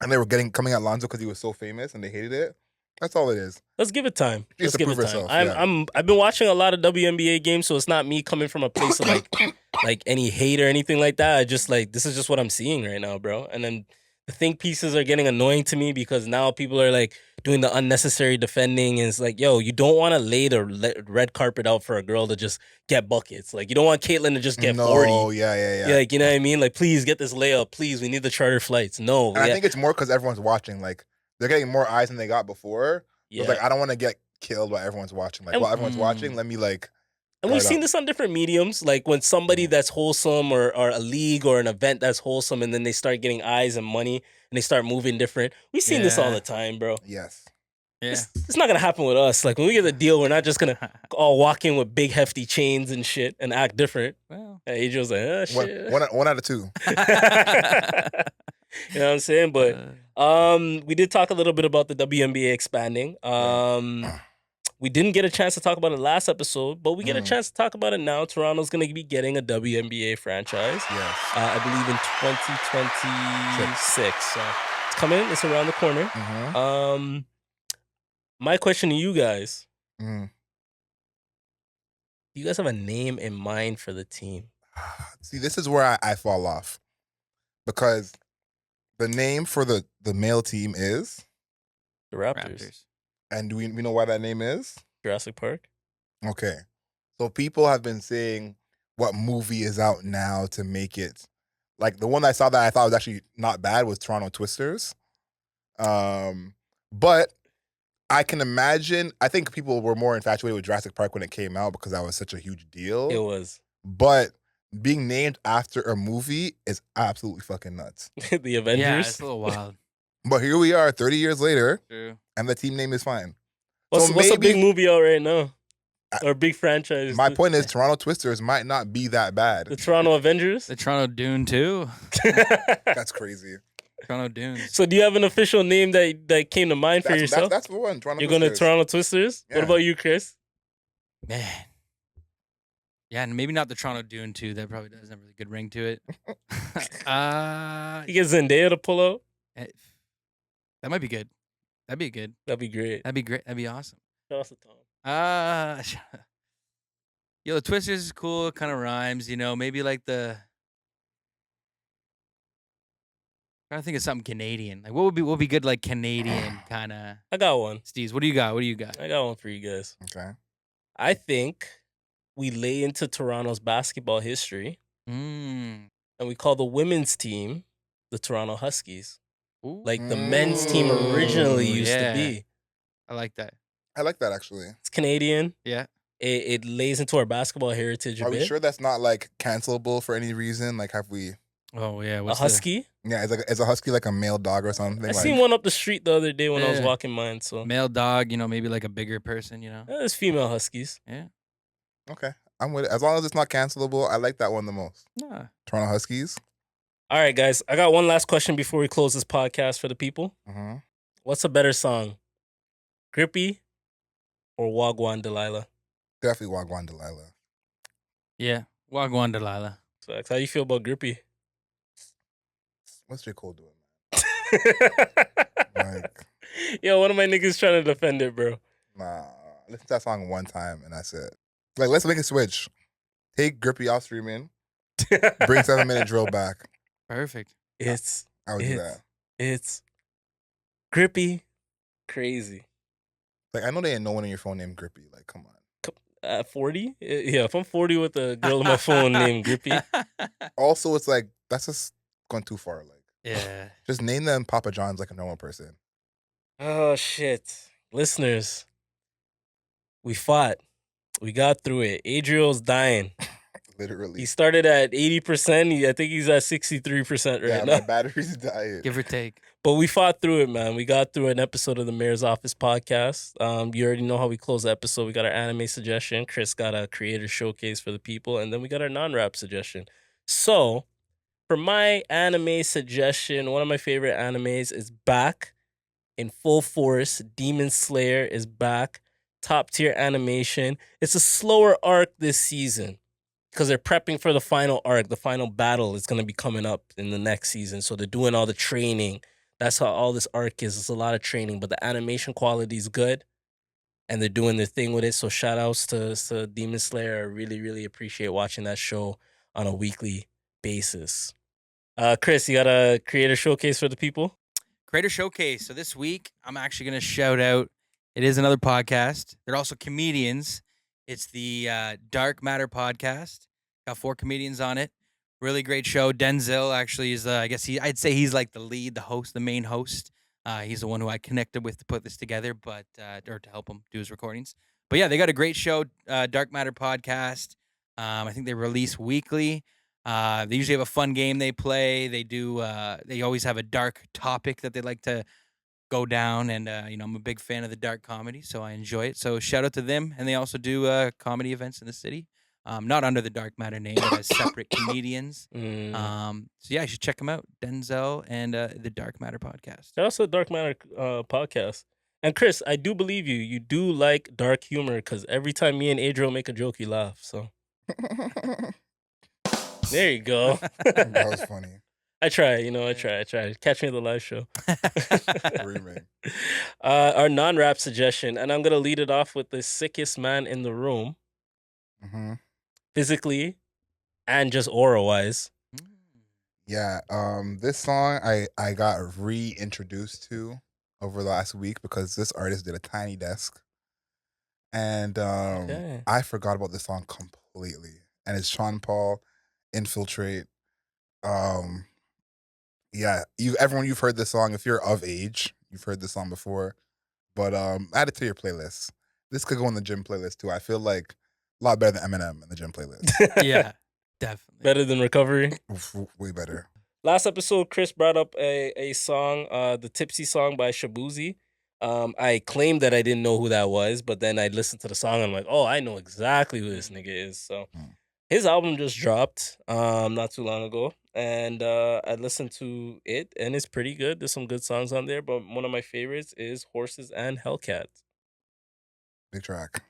And they were coming at Lonzo because he was so famous and they hated it. That's all it is. Let's give it time. Let's give it time. Herself, I've been watching a lot of WNBA games, so it's not me coming from a place of like any hate or anything like that. I just like, this is just what I'm seeing right now, bro. And then the think pieces are getting annoying to me because now people are like doing the unnecessary defending, and it's like, yo, you don't want to lay the red carpet out for a girl to just get buckets. Like, you don't want Caitlyn to just get 40. Oh, yeah. Like, you know what I mean? Like, please get this layup. Please, we need the charter flights. No. And I think it's more because everyone's watching. Like, they're getting more eyes than they got before. So it's like, I don't want to get killed while everyone's watching. Like, while everyone's watching, let me like. And we've seen this on different mediums, like when somebody that's wholesome or a league or an event that's wholesome, and then they start getting eyes and money and they start moving different. We've seen this all the time, bro. Yes. Yeah. It's not going to happen with us. Like, when we get the deal, we're not just going to all walk in with big, hefty chains and shit and act different. Well, and Adriel's like, oh, shit. One out of 2. You know what I'm saying? But we did talk a little bit about the WNBA expanding. We didn't get a chance to talk about it last episode, but we get a chance to talk about it now. Toronto's going to be getting a WNBA franchise. Yes. I believe in 2026. So it's coming. It's around the corner. My question to you guys. Do you guys have a name in mind for the team? See, this is where I fall off. Because the name for the male team is? The Raptors. And do we know why that name is? Jurassic Park. Okay. So people have been saying what movie is out now to make it. Like, the one I saw that I thought was actually not bad was Toronto Twisters. But I can imagine, I think people were more infatuated with Jurassic Park when it came out because that was such a huge deal. It was. But being named after a movie is absolutely fucking nuts. The Avengers. yeah, it's a little wild. But here we are 30 years later, True. and the team name is fine. What's a big movie out right now? Or a big franchise? My point is, Toronto Twisters might not be that bad. The Toronto Avengers? The Toronto Dune too. That's crazy. Toronto Dunes. So do you have an official name that came to mind for yourself? That's the one, Toronto You're Twisters. going to Toronto Twisters? Yeah. What about you, Chris? Man. Yeah, and maybe not the Toronto Dune too. That probably doesn't have a really good ring to it. You get Zendaya to pull out? That might be good. That'd be good. That'd be great. That'd be great. That'd be awesome. Shout out to Tom. Yo, the Twisters is cool. It kind of rhymes, you know. Maybe like trying to think of something Canadian. Like, what would be good, like Canadian kind of. I got one. Steez, what do you got? I got one for you guys. Okay. I think we lay into Toronto's basketball history and we call the women's team the Toronto Huskies. Ooh. Like the men's team originally used to be. I like that. I like that, actually. It's Canadian. Yeah. It lays into our basketball heritage a Are bit. we sure that's not, like, cancelable for any reason? Like, have we... Oh, yeah. A husky? Yeah, is a husky like a male dog or something? I seen one up the street the other day when I was Yeah. walking mine. So Male dog, you know, maybe like a bigger person, you know. There's female huskies. Yeah. Okay. I'm with it. As long as it's not cancelable, I like that one the most. Nah. Toronto Huskies. All right, guys. I got one last question before we close this podcast for the people. Mm-hmm. What's a better song? Grippy or Wagwan Delilah? Definitely Wagwan Delilah. Yeah. Wagwan Delilah. So, how you feel about Grippy? What's J. Cole doing, man? Like, Yo, one of my niggas trying to defend it, bro. nah. Listen to that song one time and that's it. Like, let's make a switch. Take Grippy off streaming. Bring 7 Minute Drill back. Perfect. It's I would do that. It's Grippy, crazy. Like, I know there ain't no one in your phone named Grippy. Like, come on. At 40? Yeah, if I'm 40 with a girl on my phone named Grippy. Also, it's like, that's just going too far. Like, Yeah. just name them Papa John's like a normal person. Oh, shit. Listeners, we fought. We got through it. Adriel's dying. Literally. He started at 80%. I think he's at 63% right Yeah, now. my battery's dying. Give or take. But we fought through it, man. We got through an episode of the Mayor's Office podcast. You already know how we close the episode. We got our anime suggestion. Chris got a creator showcase for the people. And then we got our non-rap suggestion. So, for my anime suggestion, one of my favorite animes is back in full force. Demon Slayer is back. Top tier animation. It's a slower arc this season because they're prepping for the final arc. The final battle is going to be coming up in the next season. So they're doing all the training. That's how all this arc is. It's a lot of training, but the animation quality is good, and they're doing their thing with it. So shout outs to Demon Slayer. I really, really appreciate watching that show on a weekly basis. Chris, you got a creator showcase for the people? Creator Showcase. So this week, I'm actually going to shout out. It is another podcast. They're also comedians. It's the Dark Matter podcast. Got 4 comedians on it. Really great show. Denzel actually is, I'd say he's like the lead, the host, the main host. He's the one who I connected with to put this together, or to help him do his recordings. But yeah, they got a great show, Dark Matter podcast. I think they release weekly. They usually have a fun game they play. They do. They always have a dark topic that they like to go down, and I'm a big fan of the dark comedy, so I enjoy it. So shout out to them, and they also do comedy events in the city. Not under the Dark Matter name, but as separate comedians. So yeah, you should check them out. Denzel and the Dark Matter podcast. Shout out to the Dark Matter podcast. And Chris, I do believe you. You do like dark humor because every time me and Adriel make a joke, you laugh. So there you go. That was funny. I try. I try. Catch me at the live show. Dreaming. Our non-rap suggestion, and I'm gonna lead it off with the sickest man in the room, Mm-hmm. physically and just aura-wise. Yeah. This song I got reintroduced to over the last week because this artist did a Tiny Desk, and Okay. I forgot about this song completely. And it's Sean Paul, Infiltrate. Yeah, everyone, you've heard this song. If you're of age, you've heard this song before. But add it to your playlist. This could go on the gym playlist too. I feel like a lot better than Eminem in the gym playlist. Yeah, definitely. Better than Recovery. Way better. Last episode, Chris brought up a song, the Tipsy song by Shabuzi. I claimed that I didn't know who that was, but then I listened to the song and I'm like, oh, I know exactly who this nigga is. So his album just dropped not too long ago, and I listened to it, and it's pretty good. There's some good songs on there, but one of my favorites is Horses and Hellcats. Big track.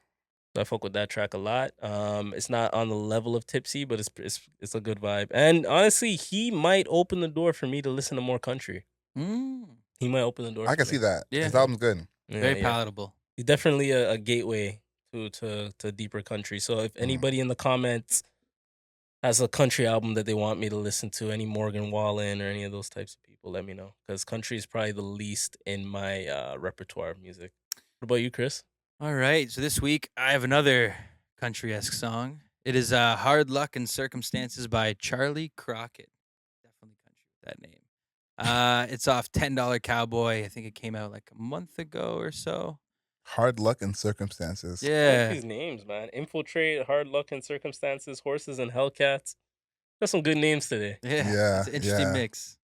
I fuck with that track a lot. It's not on the level of Tipsy, but it's a good vibe. And honestly, he might open the door for me to listen to more country. He might open the door. I can for see me. that. Yeah. His album's good. Yeah, Very yeah. palatable. He's definitely a gateway to deeper country. So if anybody in the comments has a country album that they want me to listen to, any Morgan Wallen or any of those types of people, let me know. Because country is probably the least in my repertoire of music. What about you, Chris? All right, so this week I have another country-esque song. It is "Hard Luck and Circumstances" by Charlie Crockett. Definitely country with that name. It's off $10 Cowboy. I think it came out like a month ago or so. Hard Luck and Circumstances. I like Yeah, these names, man. Infiltrate, Hard Luck and Circumstances, Horses and Hellcats. Got some good names today. yeah, it's an interesting yeah. mix.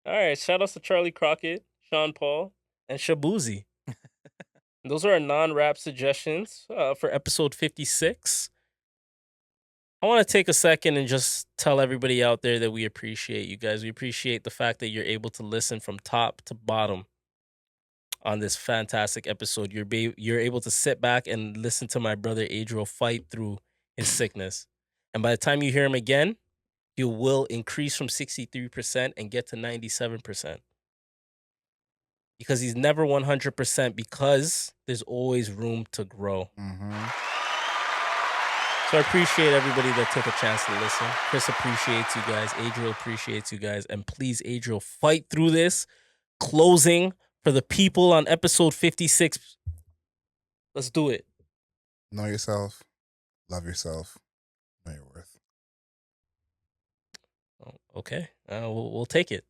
All right, shout outs to Charlie Crockett, Sean Paul, and Shabuzi. Those are our non-rap suggestions for episode 56. I want to take a second and just tell everybody out there that we appreciate you guys. We appreciate the fact that you're able to listen from top to bottom on this fantastic episode. You're able to sit back and listen to my brother Adriel fight through his sickness. And by the time you hear him again, he will increase from 63% and get to 97%. Because he's never 100% because there's always room to grow. So I appreciate everybody that took a chance to listen. Chris appreciates you guys. Adriel appreciates you guys. And please, Adriel, fight through this. Closing for the people on episode 56. Let's do it. Know yourself. Love yourself. Know your worth. Okay. We'll take it.